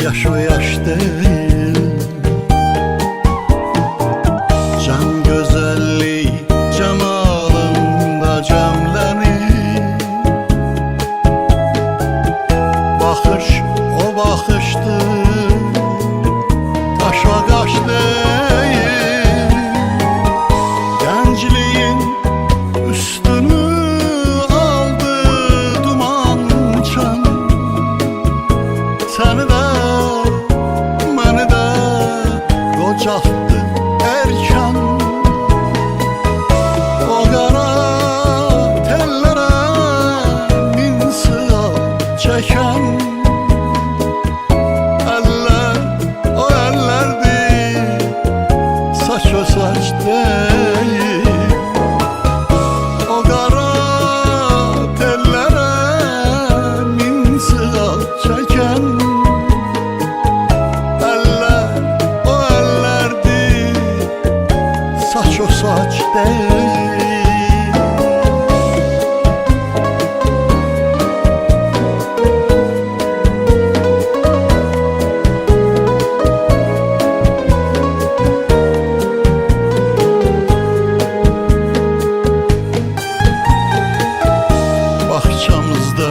Speaker 6: yaş o yaş deyil. Can gözəllik cəmalında cəmlənir. Baxış o baxışdır, qaşa qaş deyil. Gəncliyin üstünü aldı duman çan. Səni də, məni də qocaltdı erkən. O qara tellərə min sığal çəkən. Əllər, o əllərdir, saç o saç deyil. O qara tellərə min sığal çəkən. Əllər, o əllərdir, saç o saç deyil. Bahçamızda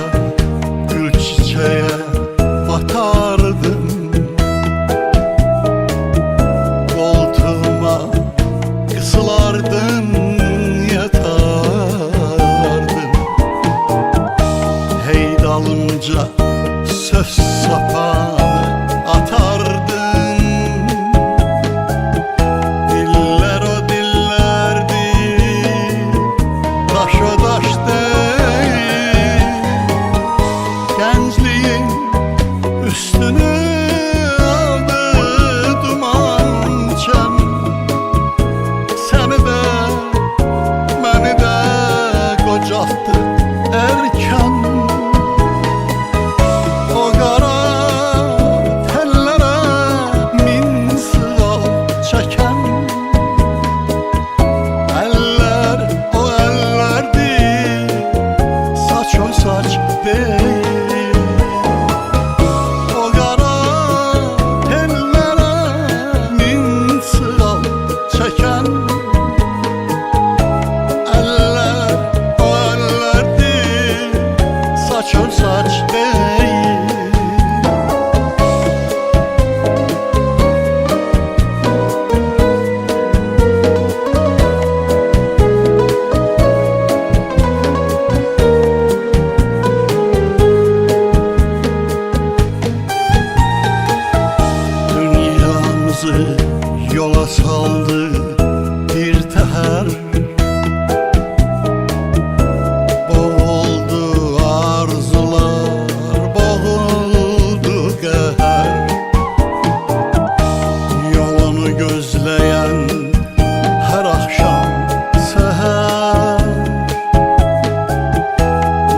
Speaker 6: gül çiçeğe batardım. Koltuğuma kısılardım, yatardım. Hey dalımca söz sapanı atardın. Diller o dillerdir, taş o taş değil. Gəncliyin üstünü aldı duman çan. Səni də, məni də qocaltdı erkən. O qara tellərə min sığal çəkən. Əllər, o əllərdir, saç o saç deyil. O qara tellərə min sığal çəkən. Əllər, o əllərdir, saç o saç deyil. Yada saldı bir təhər Boğuldu arzular, boğuldu qəhər Yolunu gözləyən hər axşam səhər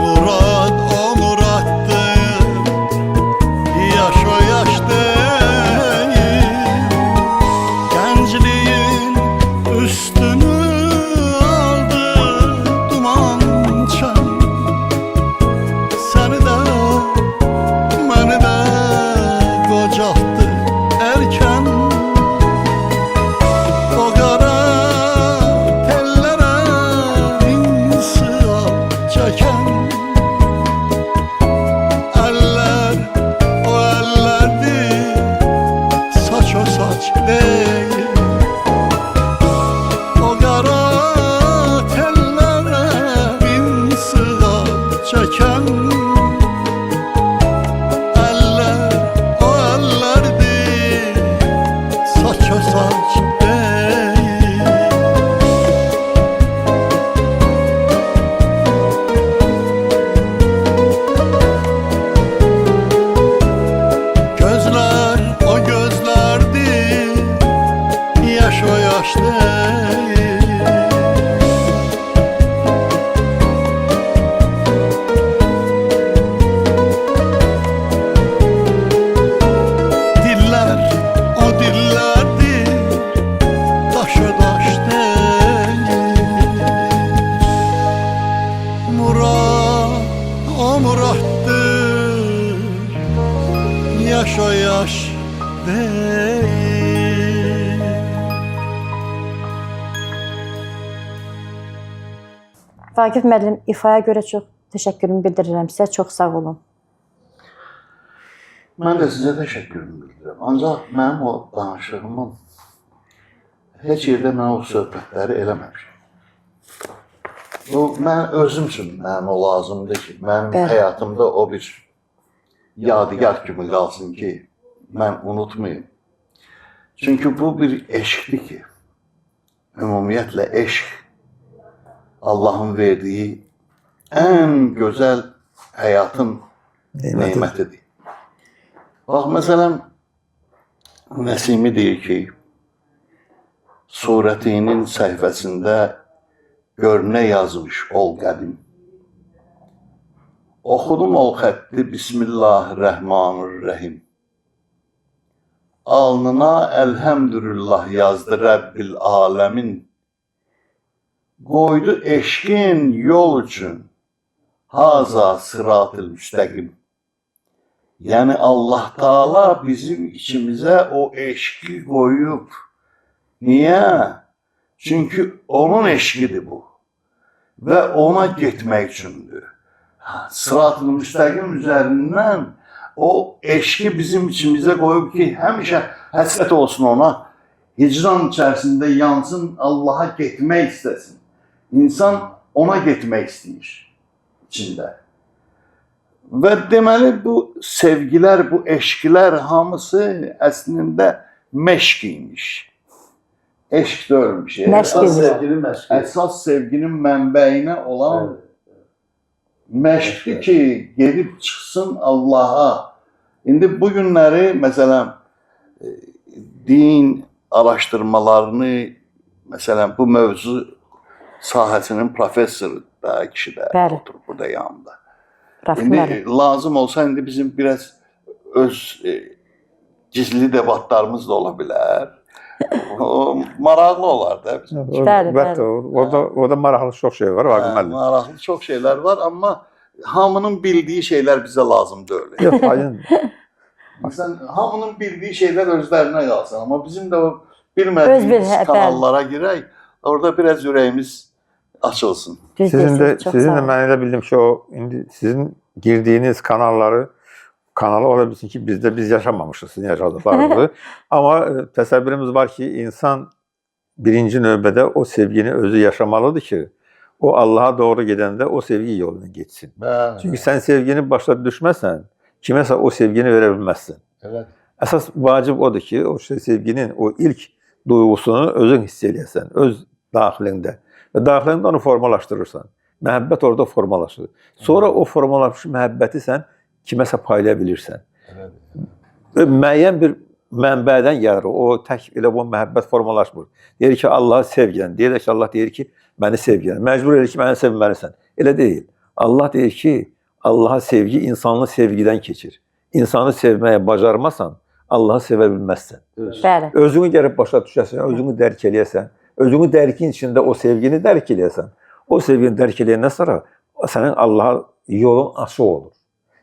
Speaker 6: Murad o muraddır, yaş o yaş deyil Gəncliyin üstünü aldı duman çən Səni də, məni də qocaltdı erkən O qara tellərə insiab çəkən Əllər o əllərdir, saç o saç deyil O qara tellərə insiab çəkən Əllər o əllərdir, saç o saç deyil Gözler o gözlerdi, yaş o yaş değil Diller o dillerdi, taş o taş değil Murad o murattır, yaş o yaş değil
Speaker 2: Vaqif müəllim, ifaya görə çox təşəkkürümü bildirirəm sizə. Çox sağ olun.
Speaker 5: Mən də sizə təşəkkürümü bildirirəm. Ancaq mənim o danışığımın heç yerdə mən o söhbətləri eləməmişəm. Mən özüm üçün mənim o lazımdır ki, mənim
Speaker 2: Bəli.
Speaker 5: həyatımda o bir yadigar kimi qalsın ki, mən unutmayım. Çünki bu bir eşqdir ki, ümumiyyətlə eşq Allahın verdiyi ən gözəl həyatın nemətidir. Bax, məsələn, Nəsimi deyir ki, surətinin səhifəsində gör nə yazmış ol qədim. Oxudum ol xətti Bismillahirrahmanirrahim. Alnına Elhamdülillah yazdı Rəbbil aləmin. Qoydu eşqin yol üçün haza sırat-ül müstəqim. Yəni Allah Taala bizim içimizə o eşqi qoyub. Niyə? Çünki onun eşqidir bu. Və ona getmək üçündür. Sırat-ül müstəqim üzərindən o eşqi bizim içimizə qoyub ki, həmişə həsrət olsun ona. Hicran içərisində yansın, Allaha getmək istəsin. İnsan ona getmək istəyir içində. Və deməli bu sevgilər, bu eşqlər hamısı əslində məşq imiş. Eşq deyilmiş.
Speaker 2: Məşq
Speaker 1: Əsas
Speaker 2: imiş.
Speaker 1: sevginin məşqi.
Speaker 5: Əsas sevginin mənbəyinə olan məşqdir ki, gedib çıxsın Allaha. İndi bu günləri məsələn din araşdırmalarını, məsələn bu mövzu sahəsinin professoru da kişi də
Speaker 2: Bəli.
Speaker 5: oturub burada yanımda.
Speaker 2: Rafik
Speaker 5: İndi
Speaker 2: müəllim.
Speaker 5: lazım olsa indi bizim biraz öz gizli debatlarımız da ola bilər. O maraqlı olar da bizim.
Speaker 2: Bəli,
Speaker 3: Əlbəttə, orada maraqlı çox şey var, Vaqif müəllim.
Speaker 5: Maraqlı çox şeylər var, amma hamının bildiyi şeylər bizə lazım deyil.
Speaker 3: Yox, ayın.
Speaker 5: Məsələn, hamının bildiyi şeylər özlərinə qalsın, amma bizim də o
Speaker 2: Öz
Speaker 5: bilmədiyimiz
Speaker 2: bil-
Speaker 5: kanallara girək, orada biraz ürəyimiz açılsın.
Speaker 2: Düz
Speaker 3: Sizin
Speaker 2: deyirsiniz, çox
Speaker 3: de
Speaker 2: sağ olun.
Speaker 3: mən elə bildim ki, o indi sizin girdiğiniz kanalı ola bilsin ki, biz yaşamamışız sizin yaşadıklarınızı. Amma təsəvvürümüz var ki, insan birinci növbədə o sevgini özü yaşamalıdır ki, o Allah'a doğru gedəndə o sevgi yoluna geçsin.
Speaker 5: Bəli.
Speaker 3: Çünki sən sevgini başa düşməsən, kiməsə o sevgini verə bilməzsən.
Speaker 5: Evet.
Speaker 3: Əsas vacib odur ki, o sevginin o ilk duyğusunu özün hiss eləyəsən, öz daxilində. Və daxilində onu formalaşdırırsan. Məhəbbət orada formalaşır. Sonra o formalaşmış məhəbbəti sən kiməsə paylaya bilirsən. Və müəyyən bir mənbədən gəlir. O tək elə bu məhəbbət formalaşmır. Deyir ki, Allahı sevgən. Deyir ki, Allah deyir ki, məni sevgən. Məcbur edir ki, məni sevməlisən. Elə deyil. Allah deyir ki, Allaha sevgi insanlı sevgidən keçir. İnsanı sevməyə bacarmasan, Allahı sevə bilməzsən.
Speaker 2: Bəli.
Speaker 3: Özünü gəlib başa düşəsən, özünü dərk eləyəsən, özünü dərkin içində o sevgini dərk eləyəsən, o sevgini dərk eləyəndən sonra sənin Allaha yolun açıq olur.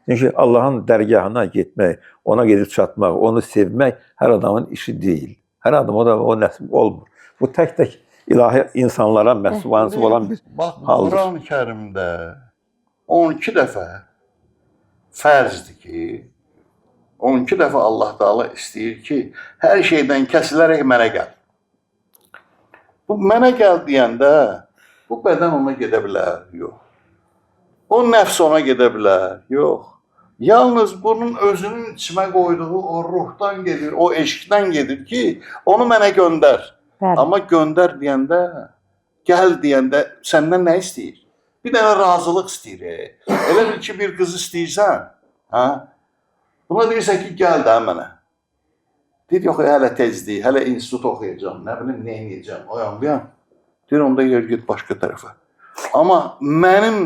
Speaker 3: Çünki Allahın dərgahına getmək, ona gedib çatmaq, onu sevmək hər adamın işi deyil. Hər adama da o nəsib olmur. Bu tək-tək ilahi insanlara mənsub olan bir
Speaker 5: Bax,
Speaker 3: haldır.
Speaker 5: Quran-ı Kərimdə 12 dəfə fərzdir ki, 12 dəfə Allah Taala istəyir ki, hər şeydən kəsilərək mənə gəl. Bu mənə gəl deyəndə bu bədən ona gedə bilər, yox. O nəfs ona gedə bilər, yox. Yalnız bunun özünün içmə qoyduğu o ruhdan gedir, o eşqdən gedir ki, onu mənə göndər.
Speaker 2: Bəli.
Speaker 5: Amma göndər deyəndə, gəl deyəndə səndən nə istəyir? Bir dənə razılıq istəyir. Elə bil ki, bir qız istəyirsən, hə? Buna deyirsən ki, gəl də mənə. Deyir, yox, hələ tezdir, hələ institut oxuyacağım, nə bilim, nə edəcəm, oyam, deyəm. Deyir, onda yer git başqa tərəfə. Amma mənim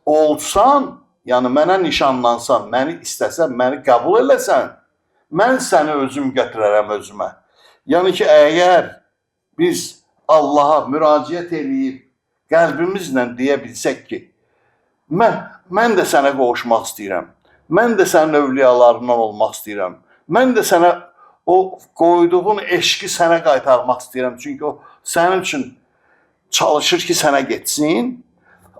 Speaker 5: olsan, yəni mənə nişanlansan, məni istəsən, məni qəbul eləsən, mən səni özüm gətirərəm özümə. Yəni ki, əgər biz Allaha müraciət eləyib, qəlbimizlə deyə bilsək ki, mən də sənə qovuşmaq istəyirəm, mən də sənin övliyalarından olmaq istəyirəm, mən də sənə o qoyduğun eşqi sənə qaytarmaq istəyirəm, çünki o sənin üçün çalışır ki, sənə getsin,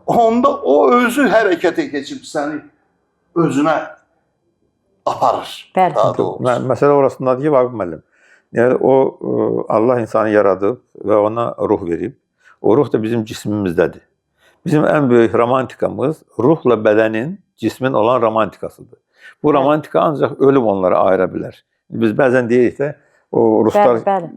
Speaker 5: onda o özü hərəkətə keçib səni özünə aparır.
Speaker 2: Bəli.
Speaker 5: Daha doğrusu.
Speaker 3: Məsələ orasındadır ki, Vaqif müəllim. Yəni o Allah insanı yaradıb və ona ruh verib. O ruh da bizim cismimizdədir. Bizim ən böyük romantikamız ruhla bədənin, cismin olan romantikasıdır. Bu romantika ancaq ölüm onları ayıra bilər. Biz bəzən deyirik də o ruslar
Speaker 2: Bəli.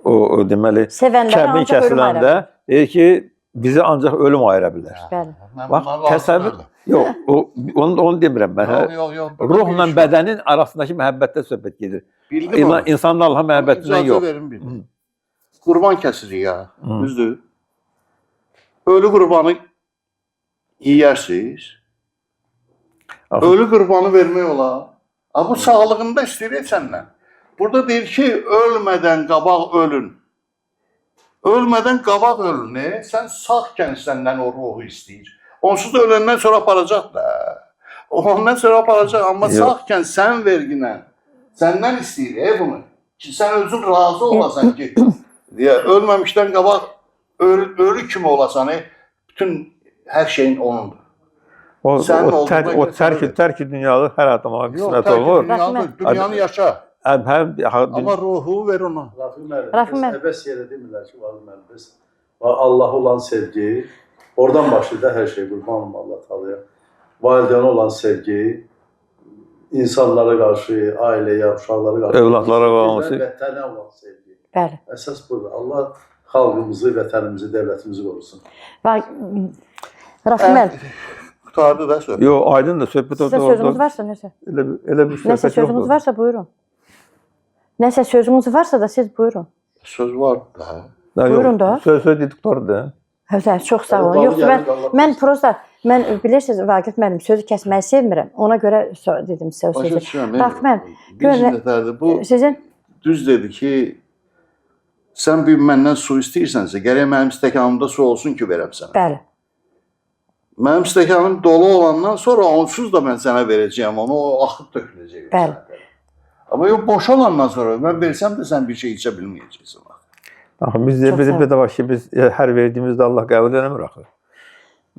Speaker 3: o deməli
Speaker 2: Sevənləri
Speaker 3: kəbin
Speaker 2: ancaq ölüm ayıra
Speaker 3: kəsiləndə deyir ki, bizi ancaq ölüm ayıra bilər.
Speaker 2: Bəli.
Speaker 3: Bax, təsəvvür yox, onu demirəm mən.
Speaker 5: Yox.
Speaker 3: Ruhla bədənin arasındakı məhəbbətdə söhbət gedir.
Speaker 5: Bildim onu.
Speaker 3: İnsanın Allaha məhəbbətindən
Speaker 5: İcazə
Speaker 3: yox.
Speaker 5: verin bir. Qurban kəsirik ya, düzdür. Ölü qurbanı yeyərsiniz. Ölü qurbanı vermək olar. Bu sağlığında istəyir səndən. Burada deyir ki, ölmədən qabaq ölün. Ölmədən qabaq ölün. Sən sağkən səndən o ruhu istəyir. Onsuz da öləndən sonra aparacaq da. Ondan sonra aparacaq, amma sağkən sən verginə səndən istəyir bunu. Ki sən özün razı olasan ki, ölməmişdən qabaq ölü kimi olasan, bütün hər şeyin onundur.
Speaker 3: O tərk-i dünyalı hər adama qismət olur.
Speaker 5: Dünyanı yaşa.
Speaker 3: Amma
Speaker 5: ruhu ver ona.
Speaker 2: Rəfi müəllim.
Speaker 1: Əbəs yerə demirlər ki, Vaqif müəllim, biz Allaha olan sevgi, oradan başlayır da hər şey, qurbanım Allah Taalaya. Valideynə olan sevgi, insanlara qarşı, ailəyə, uşaqlara qarşı,
Speaker 3: övladlara qalması,
Speaker 1: vətənə olan sevgi.
Speaker 2: Bəli.
Speaker 1: Əsas budur. Allah xalqımızı, vətənimizi, dövlətimizi qorusun.
Speaker 2: Rəfi müəllim,
Speaker 5: Qutardı da söhbət.
Speaker 3: yox, aydın da söhbət
Speaker 2: sizə sözünüz varsa nəsə?
Speaker 3: Elə bir
Speaker 2: Nəsə
Speaker 3: söhbət
Speaker 2: sözünüz
Speaker 3: yoxdur.
Speaker 2: varsa buyurun. Nəsə sözünüz varsa da siz buyurun.
Speaker 5: Söz var da.
Speaker 2: Buyurun da.
Speaker 3: Söz dedikləri də.
Speaker 2: Hə, çox sağ olun. Yoxsa mən prosta, mən bilirsiniz Vaqif müəllim, sözü kəsməyi sevmirəm. Ona görə dedim sizə o sözü. Rəfi müəllim,
Speaker 5: Bu
Speaker 2: sizin
Speaker 5: düz dedi ki, sən bir məndən su istəyirsənsə, gərək mənim stəkanımda su olsun ki, verəm sənə.
Speaker 2: bəli.
Speaker 5: Mənim stəkanım dolu olandan sonra onsuz da mən sənə verəcəyəm, onu o axıb töküləcək.
Speaker 2: Bəli.
Speaker 5: Amma yox, boş olandan sonra mən versəm də sən bir şey içə bilməyəcəksən.
Speaker 3: Axı bizim bir də var ki, biz hər verdiyimizdə Allah qəbul eləmir axı.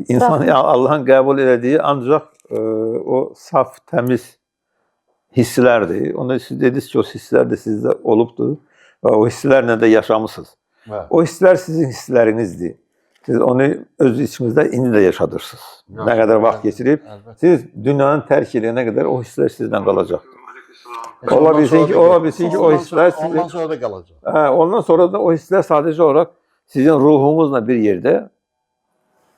Speaker 3: İnsan Allahın qəbul elədiyi ancaq o saf, təmiz hisslərdir. Onda siz dediniz ki, o hisslər də sizdə olubdur və o hisslərlə də yaşamısınız. O hisslər sizin hisslərinizdir. Siz onu öz içinizdə indi də yaşadırsınız. Nə qədər vaxt keçirib, siz dünyanın tərk edənə qədər o hisslər sizdən qalacaqdır. Ola bilsin ki o hisslər sizi
Speaker 5: Ondan sonra da qalacaq.
Speaker 3: ondan sonra da o hisslər sadəcə olaraq sizin ruhunuzla bir yerdə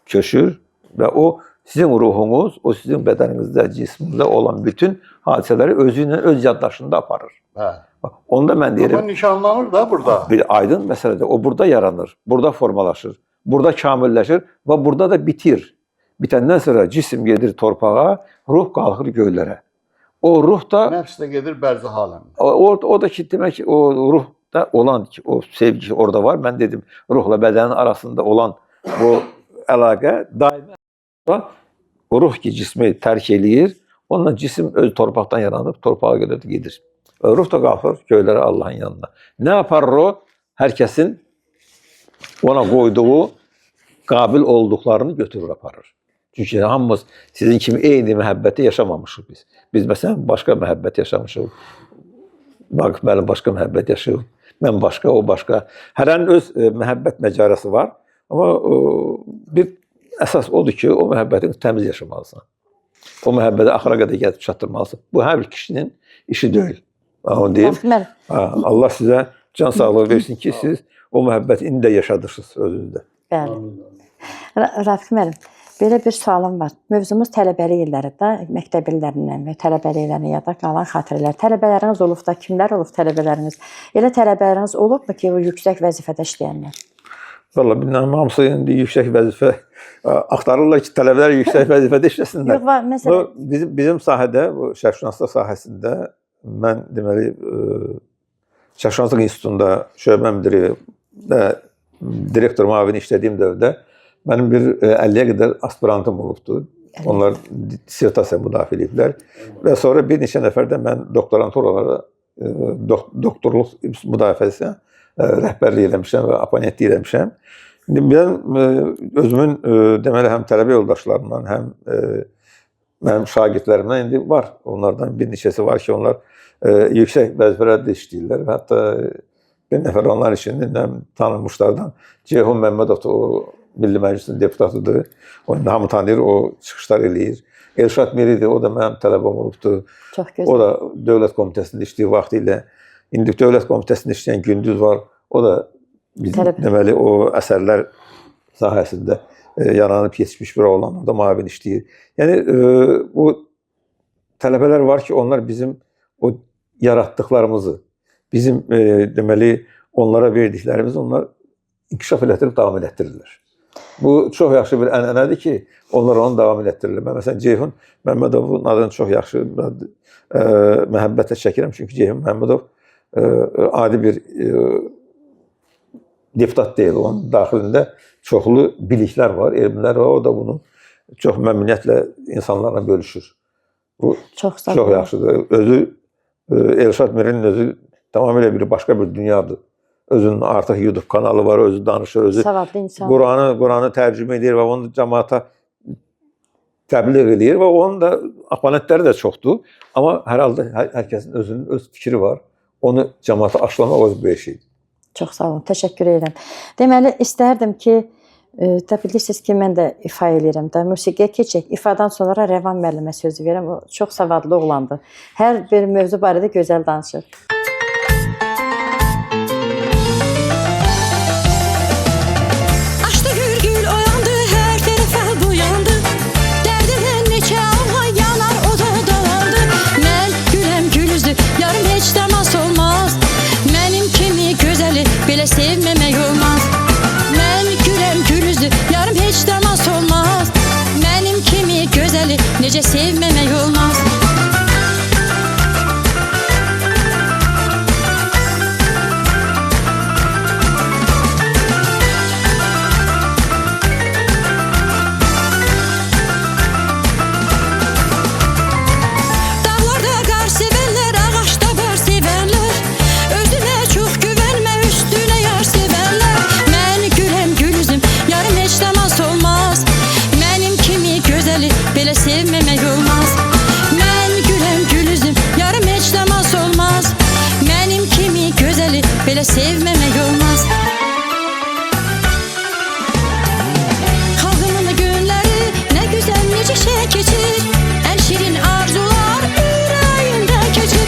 Speaker 3: köçür və o sizin ruhunuz, o sizin bədəninizdə, cisminizdə olan bütün hadisələri özü ilə öz yaddaşında aparır.
Speaker 5: Hə.
Speaker 3: Onda mən
Speaker 5: Amma
Speaker 3: deyirəm,
Speaker 5: nişanlanır da burada.
Speaker 3: bir aydın məsələdir. O burada yaranır, burada formalaşır, burada kamilləşir və burada da bitir. Bitəndən sonra cisim gedir torpağa, ruh qalxır göylərə. O ruh da
Speaker 5: Nəfs də gedir bərzə aləmə.
Speaker 3: o da ki demək o ruhda olan ki o sevgi orada var. Mən dedim ruhla bədənin arasında olan bu əlaqə daimi ruh ki cismi tərk eləyir. Onunla cisim öz torpaqdan yaranıb torpağa gedir. Ruh da qalxır göylərə Allahın yanına. Nə yapar o? Hər kəsin ona qoyduğu qabil olduqlarını götürür aparır. Çünki hamımız sizin kimi eyni məhəbbəti yaşamamışıq biz. Biz məsələn başqa məhəbbət yaşamışıq. Vaqif müəllim başqa məhəbbət yaşayıb. Mən başqa, o başqa. Hərənin öz məhəbbət məcarəsi var. Amma bir əsas odur ki, o məhəbbətin təmiz yaşamalısan. O məhəbbəti axıra qədər gəlib çatdırmalısan. Bu hər bir kişinin işi deyil. Onu deyim. Allah sizə can sağlığı versin ki, siz o məhəbbəti indi də yaşadırsınız özünüzdə.
Speaker 2: Bəli. Rafiq müəllim, belə bir sualım var. Mövzumuz tələbəlik illərində, məktəb illərindən və tələbəlik illərindən yada qalan xatirələr. Tələbələriniz olub da, kimlər olub tələbələriniz? Elə tələbələriniz olubmu ki, o yüksək vəzifədə işləyənlər?
Speaker 3: Valla bilmem hamısı indi yüksək vəzifə axtarırlar ki, tələbələr yüksək vəzifədə işləsinlər.
Speaker 2: Yox, var, məsələn,
Speaker 3: Bizim sahədə, bu şərqşünaslıq sahəsində mən deməli Şərqşünaslıq İnstitutunda şöbə müdiri və direktor müavini işlədiyim dövrdə mənim bir 50-yə qədər aspirantım olubdu. Onlar dissertasiya müdafiə ediblər və sonra bir neçə nəfər də mən doktoranturalara doktorluq müdafiəsinə rəhbərlik eləmişəm və abonentlik eləmişəm. İndi mən özümün deməli həm tələbə yoldaşlarımdan, həm mənim şagirdlərimdən indi var. Onlardan bir neçəsi var ki, onlar yüksək vəzifələrdə işləyirlər və hətta bir nəfər onlar için tanınmışlardan Ceyhun Məmmədov o Milli Məclisin deputatıdır. Onu hamı tanıyır, o çıxışlar eləyir. Elşad Miridir, o da mənim tələbəm olubdu.
Speaker 2: çox gözəl.
Speaker 3: O da Dövlət Komitəsində işləyir vaxtı ilə. İndi Dövlət Komitəsində işləyən Gündüz var. O da bizim deməli o əsərlər sahəsində yaranıb keçmiş bir oğlan, o da müavin işləyir. Yəni bu tələbələr var ki, onlar bizim o yaratdıqlarımızı, bizim deməli onlara verdiklərimizi onlar inkişaf elətdirib davam elətdirirlər. Bu çox yaxşı bir ənənədir ki, onlar onu davam elətdirirlər. Məsələn, Ceyhun Məmmədovun adını çox yaxşı məhəbbətlə çəkirəm. Çünki Ceyhun Məmmədov adi bir deputat deyil. Onun daxilində çoxlu biliklər var, elmlər var. O da bunu çox məmnuniyyətlə insanlarla bölüşür. Bu çox yaxşıdır. Özü Elşad Mirinin özü tamamilə bir başqa bir dünyadır. Özünün artıq YouTube kanalı var, özü danışır, özü Quranı tərcümə edir və onu cəmaata təbliğ edir və onun da abonentləri də çoxdur. Amma hər halda hər kəsin özünün öz fikri var. Onu cəmaata aşılamaq öz böyük şeydir.
Speaker 2: Çox sağ olun, təşəkkür edirəm. Deməli, istərdim ki, bilirsiniz ki, mən də ifa edirəm də, musiqiyə keçək. İfadan sonra Rəvan müəllimə sözü verirəm. O çox savadlı oğlandır. Hər bir mövzu barədə gözəl danışır.
Speaker 7: Sevmemek olmaz. Benim gülüm gülüzdü, yarım hiç damas olmaz. Benim kimi gözeli, nece sevmemek olmaz. Belə sevmemek olmaz. Ben gülüm gülüzüm, yarım hiç damas olmaz. Benim kimi gözeli, belə sevmemek olmaz. Halkımın günleri ne güzel nece şey geçir. En şirin arzular yüreğimden geçir.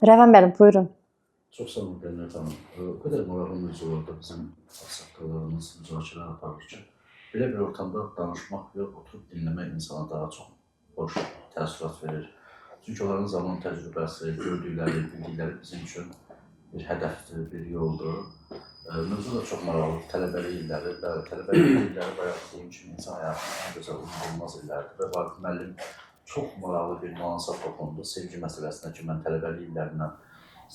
Speaker 2: Rəvan müəllim, buyurun.
Speaker 4: Çox sağ olun Qənimət xanım. O qədər maraqlı mövzularda bizim ağsaqqallarımız müzakirə aparır ki, belə bir ortamda danışmaq yox, oturub dinləmək insana daha çox xoş təəssürat verir. Çünki onların zaman təcrübəsi, gördükləri, bildikləri bizim üçün bir hədəfdir, bir yoldur. Mövzu da çox maraqlıdır. Tələbəlik illəri, tələbəlik illəri bayaq dediyim kimi insan həyatının ən gözəl unudulmaz illəridir və Vaqif müəllim çox maraqlı bir nüansa toxundu. Sevgi məsələsinə ki, mən tələbəlik illərindən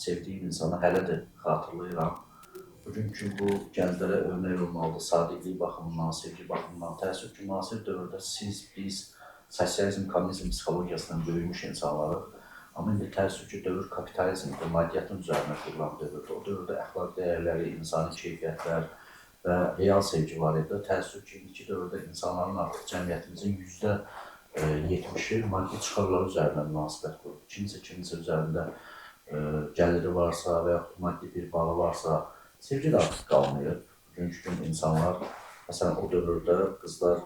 Speaker 4: sevdiyim insanı hələ də xatırlayıram. Bugünkü bu gənclərə örnek olmalıdır, sadiqlik baxımından, sevgi baxımından. Təəssüf ki, müasir dövrdə siz, biz sosializm, kommunizm psixologiyasından böyümüş insanlarıq. Amma indi təəssüf ki, dövr kapitalizmdir, maddiyyatın üzərinə kurulan dövrdür. O dövrdə əxlaq dəyərləri, insani keyfiyyətlər və real sevgi var idi. Təəssüf ki, indiki dövrdə insanların artıq cəmiyyətimizin %70-i maddi çıxarlar üzərində münasibət qurur. Kiminsə üzərində gəliri varsa və yaxud maddi bir bağı varsa, sevgi də artıq qalmayıb. Bugünkü gün insanlar, məsələn, o dövrdə qızlar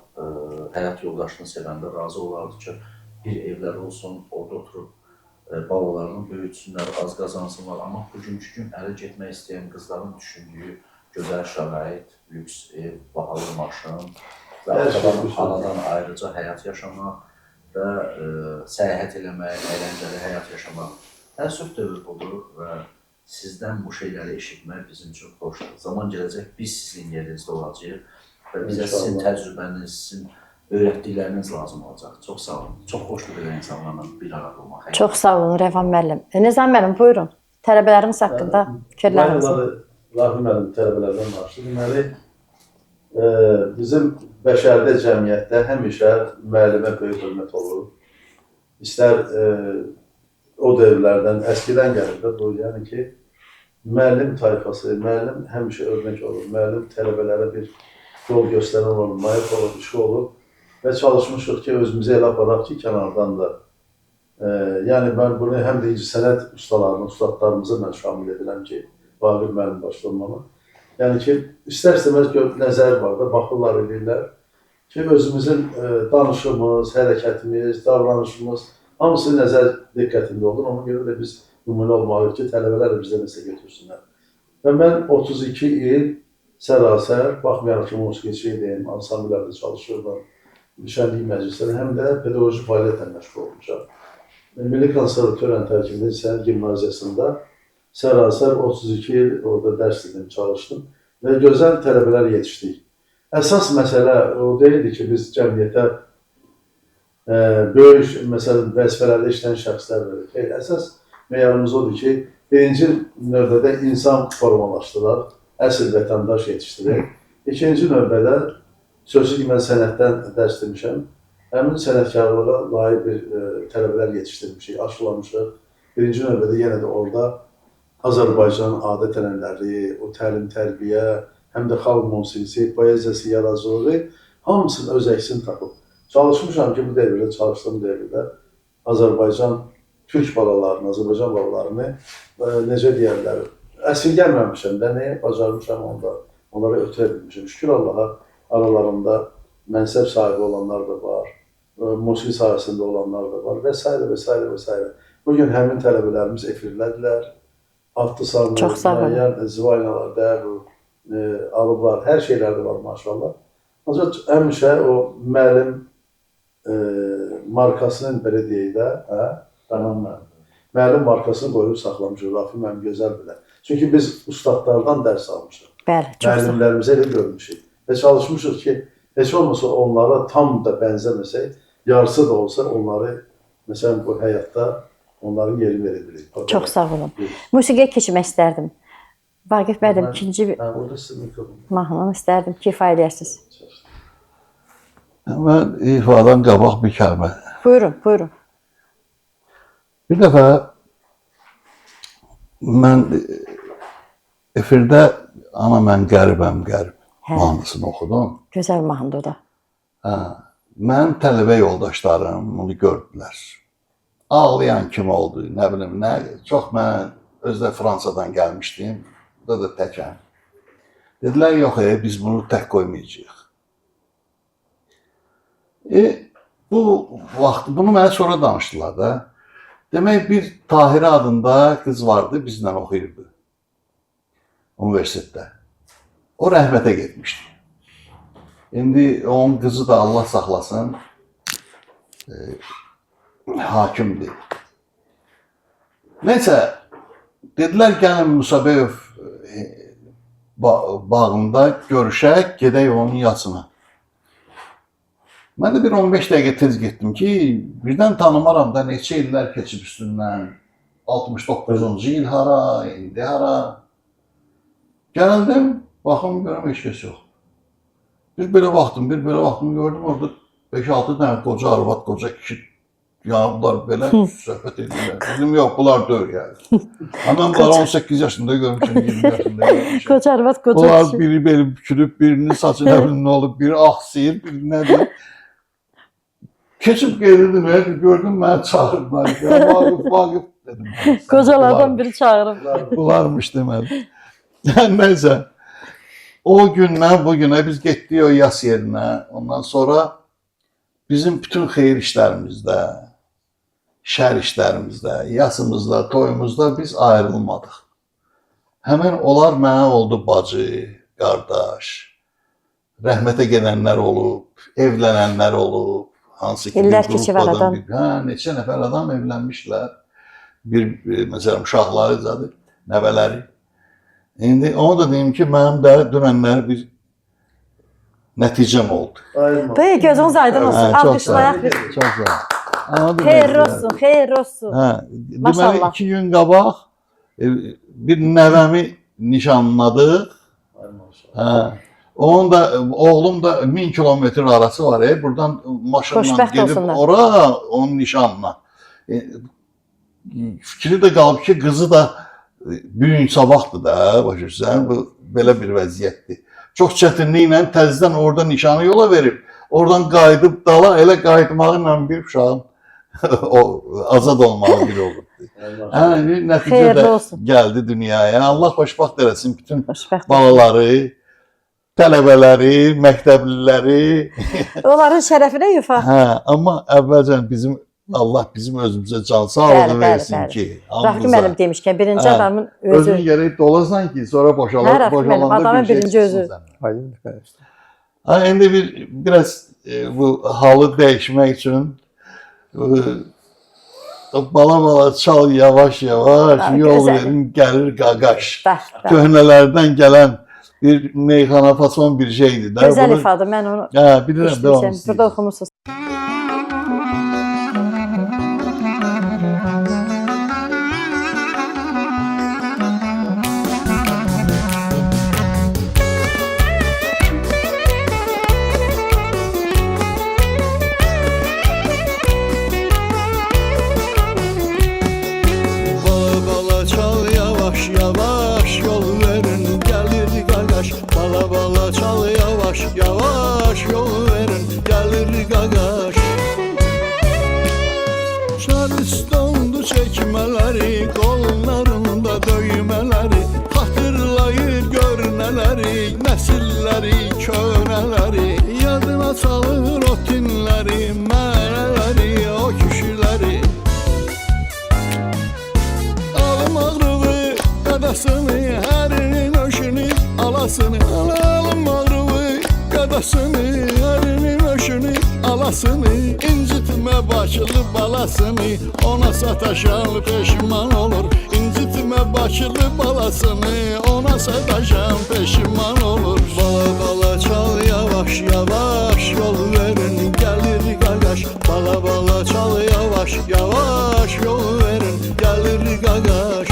Speaker 4: həyat yoldaşını sevəndə razı olardı ki, bir evləri olsun, orada oturub balalarını böyütsünlər, az qazansınlar. Amma bugünkü gün ələ getmək istəyən qızların düşündüyü gözəl şərait, lüks ev, bahalı maşın və anadan ayrıca həyat yaşamaq və səyahət eləmək, əyləncəli həyat yaşamaq. Təəssüf dövr budur və sizdən bu şeyləri eşitmək bizim üçün xoşdur. Zaman gələcək, biz sizin yerinizdə olacağıq və bizə sizin təcrübəniz, sizin öyrətdikləriniz lazım olacaq. Çox sağ olun. Çox xoşdur belə insanlarla bir arada olmaq.
Speaker 2: Çox sağ olun Rəvan müəllim. Nizam müəllim, buyurun. Tələbələrimiz haqqında fikirləriniz.
Speaker 1: Vaqif müəllim tələbələrdən danışdı. Deməli, bizim bəşərdə cəmiyyətdə həmişə müəllimə böyük hörmət olur. İstər o dövrlərdən, əskidən gəlir də bu, yəni ki, müəllim tayfası, müəllim həmişə örnek olur. Müəllim tələbələrə bir yol göstərən olur, mayət olur, bir şey olur. Və çalışmışıq ki, özümüzü elə aparaq ki, kənardan da. Yəni, mən bunu həm də incəsənət ustalarını, ustadlarımızı mən şamil edirəm ki, Vaqif müəllim başda olmalı. Yəni ki, istər-istəməz nəzər var da, baxırlar, edirlər ki, özümüzün danışımız, hərəkətimiz, davranışımız hamısı nəzər diqqətində olur. Ona görə də biz nümunə olmalıyıq ki, tələbələr də bizdən nəsə götürsünlər. Və mən 32 il sərasər, baxmayaraq ki, musiqiçi idim, ansambllərdə çalışırdım, şənlik məclisləri, həm də pedaqoji fəaliyyətlə məşğul olmuşam. Milli Konservatoriyanın tərkibində Səhər Gimnaziyasında sərasər 32 il orada dərs edim, çalışdım və gözəl tələbələr yetişdik. Əsas məsələ o deyildi ki, biz cəmiyyətə böyük, məsələn, vəzifələrdə işləyən şəxslər verir. Əsas meyarımız odur ki, birinci növbədə insan formalaşdırır, əsl vətəndaş yetişdirir. İkinci növbədə, sözsüz ki, mən sənətdən dərs demişəm, həmin sənətkarlığa layiq bir tələbələr yetişdirmişik, aşılamışıq. Birinci növbədə yenə də orada Azərbaycanın adət-ənənələri, o təlim-tərbiyə, həm də xalq musiqisi, poeziyası, yaradıcılığı hamısının öz əksini tapıb. Çalışmışam ki, bu devirdə, çalışdığım devirdə Azərbaycan Türk balalarını, Azərbaycan balalarını necə deyərlər, əsirgəməmişəm də, nəyə bacarmışam onlara ötürə bilmişəm. Şükür Allaha, aralarında mənsəb sahibi olanlar da var, musiqi sahəsində olanlar da var və s. və s. və s. Bugün həmin tələbələrimiz efirdədirlər, adlı sanlı, müəyyən zivaynalarda alıblar, hər şeylərdə var maşallah. Ancaq həmişə o müəllim markasının belə deyək də, müəllim markasını qoyub saxlamışıq, Rafi mənim gözəl bilər. Çünki biz ustadlardan dərs almışıq, müəllimlərimizi elə görmüşük. Və çalışmışıq ki, heç olmasa onlara tam da bənzəməsək, yarısı da olsa onları, məsələn, bu həyatda onların yeri verebilir.
Speaker 2: Çox sağ olun. Musiqiyə keçmək istərdim. Vaqif müəllim, ikinci mahnını istərdim ki, ifa edəsiniz.
Speaker 5: Mən ifadan qabaq bir kəlmə.
Speaker 2: Buyurun, buyurun.
Speaker 5: Bir dəfə mən efirdə Ana mən qəribəm, qərib mahnısını oxudum.
Speaker 2: Gözəl mahnıdır o da.
Speaker 5: Mən tələbə yoldaşlarım bunu gördülər. Ağlayan kim oldu, nə bilim, nə. Çox mən özdə Fransadan gəlmişdim, burada da təkəm. Dedilər, yox, biz bunu tək qoymayacağıq. Bu vaxt, bunu mənə sonra danışdılar da. Demək bir Tahirə adında qız vardı, bizlə oxuyurdu universitetdə. O rəhmətə getmişdi. İndi onun qızı da Allah saxlasın, hakimdir. Neysə, dedilər gəlin Musabeyev bağında görüşək, gedək onun yasına. Mən də bir 15 dəqiqə tez getdim ki, birdən tanımaram da neçə illər keçib üstündən. 69-cu il hara, indi hara. Gəldim, baxım, görüm, heç kəs yox. Bir belə baxdım, gördüm orada 5-6 dənə qoca arvad, qoca kişi yanıblar belə söhbət edirlər. Dedim, yox, bunlar deyil yəni. Mən bunları 18 yaşında görmüşəm, 20 yaşında görmüşəm.
Speaker 2: Qoca arvad, qoca
Speaker 5: Bunlar
Speaker 2: kişi.
Speaker 5: biri beli bükülüb, birinin saçı nə bilim nə olub, biri axsıyır, biri nədir. Keçib gelirdim, gördüm məni çağırdılar. Vaqif dedim.
Speaker 2: Qocalardan biri çağırıb.
Speaker 5: Bularmış deməli. Neyse. O gündən bugünə biz getdik o yas yerinə. Ondan sonra bizim bütün xeyir işlərimizdə, şər işlərimizdə, yasımızda, toyumuzda biz ayrılmadıq. Həmin onlar mənə oldu bacı, qardaş, rəhmətə gedənlər olub, evlənənlər olub. Hansı ki,
Speaker 2: İllər keçib aradan.
Speaker 5: Neçə nəfər adam evlənmişlər. Məsələn, uşaqları zadı, nəvələri. İndi onu da deyim ki, mənim də dünənlər bir nəticəm oldu.
Speaker 1: Ayrılma.
Speaker 2: Bey, gözünüz aydın olsun.
Speaker 5: Hə, çox
Speaker 2: Alqışlayaq
Speaker 5: sağ
Speaker 2: bir.
Speaker 5: ol, çox sağ ol. Amma
Speaker 2: Xeyir olsun, xeyir olsun.
Speaker 5: Deməli,
Speaker 2: Maşallah.
Speaker 5: 2 gün qabaq bir nəvəmi nişanladıq. Onun da, oğlum da 1000 kilometr arası var. Buradan maşınla
Speaker 2: Xoşbəxt
Speaker 5: gedib
Speaker 2: olsunlar.
Speaker 5: ora, onun nişanına. Fikri də qalıb ki, qızı da büyün sabahdır da, başa bu belə bir vəziyyətdir. Çox çətinliklə təzədən orada nişanı yola verib, oradan qayıdıb dala elə qayıtmağı ilə bir uşağın azad olmağı bir olurdu. Bir nəticə
Speaker 2: Xeyirli
Speaker 5: də
Speaker 2: olsun.
Speaker 5: gəldi dünyaya. Allah xoşbaxt eləsin bütün
Speaker 2: Xoşbəxt.
Speaker 5: balaları, tələbələri, məktəbliləri.
Speaker 2: Onların şərəfinə yufa.
Speaker 5: Amma əvvəlcən Allah bizim özümüzə can sağlığı
Speaker 2: Bəli, bəli,
Speaker 5: versin
Speaker 2: bəli.
Speaker 5: ki,
Speaker 2: Rahim müəllim demişkən, birinci adamın
Speaker 5: özün
Speaker 2: özü.
Speaker 5: gərək dolasan ki, sonra
Speaker 2: Hə, Rahim müəllim, adamın birinci özü.
Speaker 3: Aydın qardaşlar.
Speaker 5: İndi biraz bu halı dəyişmək üçün bala çal yavaş-yavaş,
Speaker 2: Ha,
Speaker 5: yol
Speaker 2: gözəl.
Speaker 5: verin, gəlir qaqaş.
Speaker 2: Bəh, bəh.
Speaker 5: Köhnələrdən gələn bir meyxana fason bir şeydir.
Speaker 2: Gözəl ifadə, mən onu
Speaker 5: Bilirəm, devam
Speaker 2: işləyəcəm. Burada oxumusunuz.
Speaker 6: Bala çal yavaş yavaş yol verin gelir gagaş. Bala çal yavaş yavaş yol verin gelir gagaş. Charleston'du çekmeleri, kollarında döymeleri, hatırlayır görneleri, nesilleri, köneleri, yadına salır o tinleri, meneleri, o kişileri. Alım ağrılı qadasını, ərinin öşünü, alasını. Alım ağrılı qadasını, ərinin öşünü, alasını. İncitmə başlı balasını, ona sataşan peşman olur. İncitmə başlı balasını, ona sataşan peşman olur. Bala çal yavaş yavaş yol verin gelir gagaş. Bala çal yavaş yavaş yol verin gelir gagaş.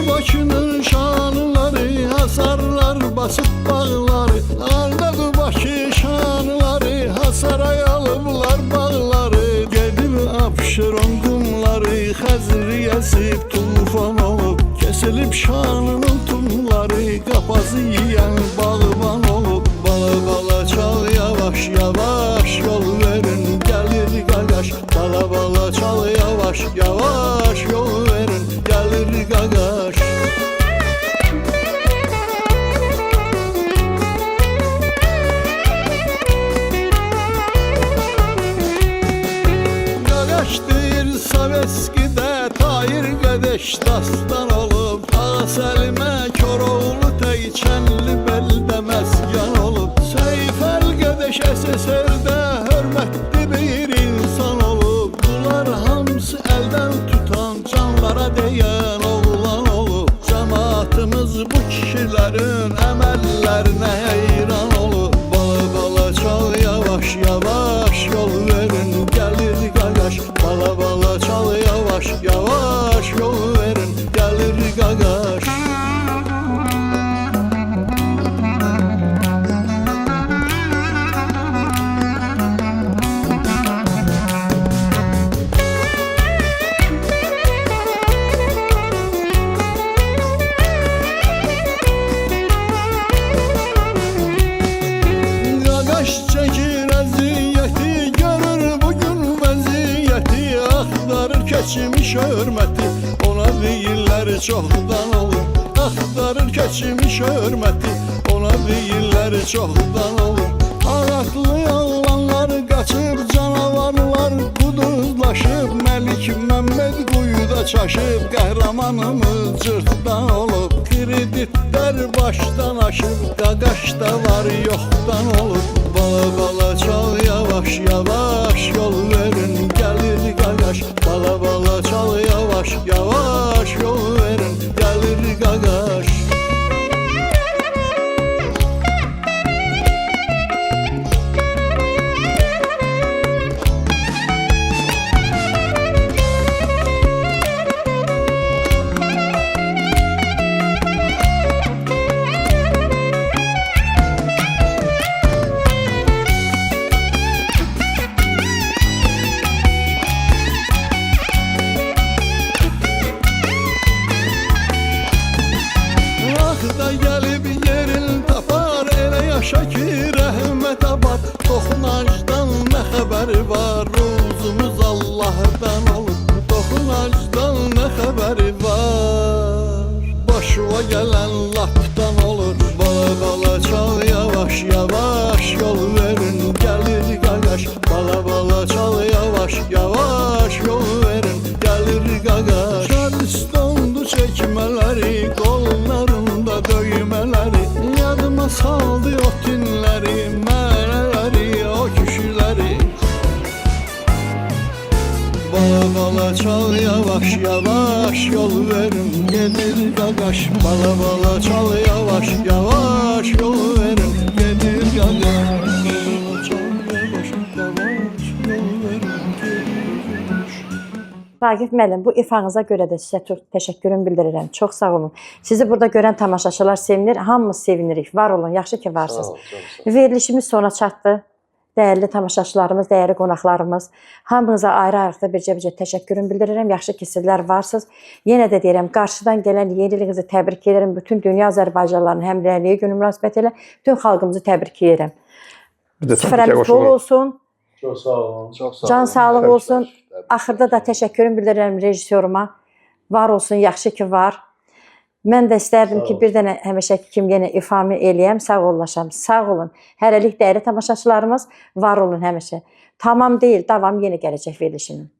Speaker 6: Bakının şanları, hasarlar basıp bağları. Ardadı Bakı şanları, hasara alıblar bağları. Gedib Abşeron qumları, Xəzri yəsib tufan olub. Kesilib şanının tumları, qapazı yiyən bağban olub. Bala çal yavaş yavaş yol verin gelir gagaş. Bala çal yavaş yavaş yol verin gelir gagaş. Gagaş Eskidə Tahir Qədəş dastan olub Asəlimə Koroğlu Teykənli beldə məskan olub Seyfəl Qədəş SSR-də hörmətli bir insan olub Bunlar hamısı əldən tutan canlara deyən oğlan olub Cəmaatımız bu kişilərin əməllərinə heyran olub Bala bala çal yavaş yavaş yol verin gəlir qaqaş Bala bala çal yavaş yavaş yol verin gəlir qaqaş Qaqaş çəkir əziyyəti görür bugün vəziyyəti Axtarır keçmiş hörməti ona deyirlər çoxdan olur Axtarır keçmiş hörməti ona deyirlər çoxdan olur Ağatlı oğlanlar qaçıb canavarlar quduzlaşıb Məlik Məmməd quyuda çaşıb qəhrəmanımız cırtdan olub Kreditlər başdan aşıb qaqaşda var yoxdan olub Bala bala çal yavaş yavaş yol verin gəlir qaqaş Bala bala çal yavaş yavaş yol verin gəlir qaqaş Axda gəlib yerin tapar elə yaşa ki rəhmət abad Toxunacdan nə xəbər var ruzumuz Allah'dan olur Toxunacdan nə xəbər var Başıva gələn lapdan olur Bala bala çal yavaş yavaş yol verin gəlir qaqaş Bala bala çal yavaş yavaş yol verin gəlir qaqaş Şadistondu çəkmələri qollarında döymələri Yadıma saldı o tinləri, mənələri, o kişiləri Bala bala çal yavaş yavaş yol verin gedir qaqaş Bala bala çal yavaş yavaş yol verin gedir qaqaş Bala çal yavaş yavaş yol verin gedir qaqaş
Speaker 2: Ragif müəllim, bu ifanıza görə də sizə çox təşəkkürümü bildirirəm. Çox sağ olun. Sizi burada görən tamaşaçılar sevinir, hamımız sevinirik. Var olun, yaxşı ki varsınız. Verilişimiz sona çatdı. Dəyərli tamaşaçılarımız, dəyərli qonaqlarımız, hamınıza ayrı-ayrı bircə təşəkkürümü bildirirəm. Yaxşı ki sizlər varsınız. Yenə də deyirəm, qarşıdan gələn yeni ilinizi təbrik edirəm. Bütün dünya Azərbaycanlılarının həmrəyliyi günü münasibətilə bütün xalqımızı təbrik edirəm. Süfrəmiz bol olsun.
Speaker 1: Çox sağ olun.
Speaker 5: Çox sağ olun.
Speaker 2: Can sağlıq olsun. Axırda da təşəkkürümü bildirirəm rejissoruma. Var olsun, yaxşı ki var. Mən də istərdim ki, bir dənə həmişəki kimi yenə ifamı eləyəm, sağ ollaşam. Sağ olun. Hələlik dəyərli tamaşaçılarımız, var olun həmişə. Tamam deyil, davam yenə gələcək verilişinin.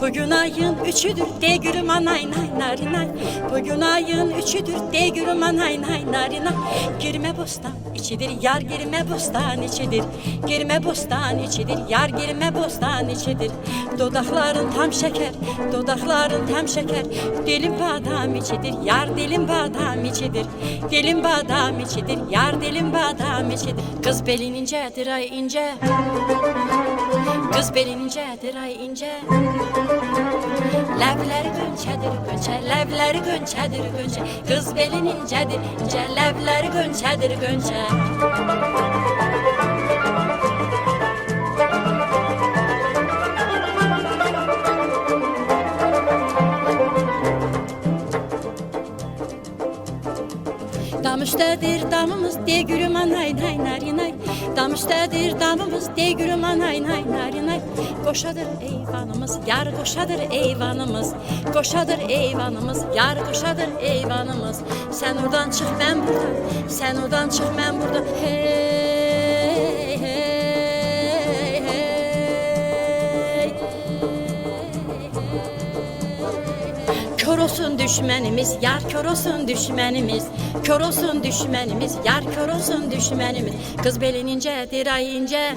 Speaker 7: Bugün ayın üçüdür, de gülüm anay nay narinay. Bugün ayın üçüdür, de gülüm anay nay narinay. Girme bostan içidir, yar girme bostan içidir. Girme bostan içidir, yar girme bostan içidir. Dodakların tam şeker, dodakların tam şeker. Dilim badam içidir, yar dilim badam içidir. Dilim badam içidir, yar dilim badam içidir. Kız belin incedir ay ince. Kız belin incedir ay ince. Ləvləri gönçədir gönçə, ləvləri gönçədir gönçə. Qız belin incədir incə, ləvləri gönçədir gönçə. Dam üstədir damımız, de gülüm anay nay narinay. Dam üstədir damımız, de gülüm anay nay narinay. Qoşadır ey eyvanımız, yar qoşadır eyvanımız, qoşadır eyvanımız, yar qoşadır eyvanımız. Sen oradan çık ben burada, sen oradan çık ben burada. Hey, hey, hey. Kör olsun düşmənimiz, yar kör olsun düşmənimiz, kör olsun düşmənimiz, yar kör olsun düşmənimiz. Qız belin incədir ay incə,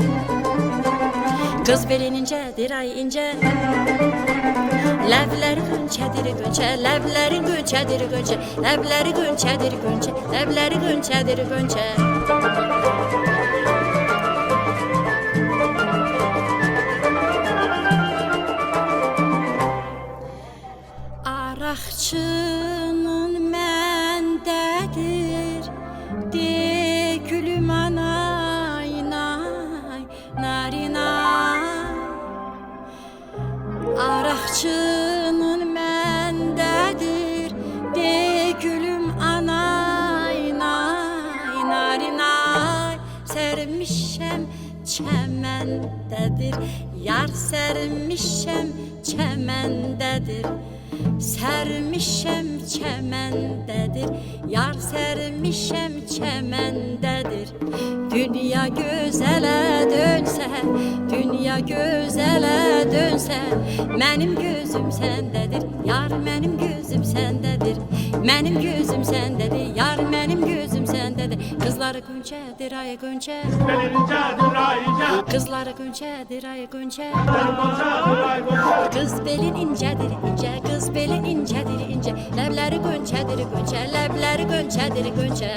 Speaker 7: qız belin incədir ay incə. Ləvləri gönçədir gönçə, ləvləri gönçədir gönçə, ləvləri gönçədir gönçə, ləvləri gönçədir gönçə. Araqçının məndədir, de gülüm anay, nay, narinay. Araqçının məndədir, de gülüm anay, nay, narinay. Sərmişəm çəməndədir, yar sərmişəm çəməndədir. Sərmişəm çəməndədir, yar sərmişəm çəməndədir. Dünya gözələ dönsə, dünya gözələ dönsə, mənim gözüm səndədir, yar mənim gözüm səndədir. Mənim gözüm səndədir, yar mənim gözüm səndədir. Qızları gönçədir ay gönçə, qızları gönçədir ay gönçə. Qız belin incədir incə, qız belin incədir incə. Ləvləri gönçədir gönçə, ləvləri gönçədir gönçə.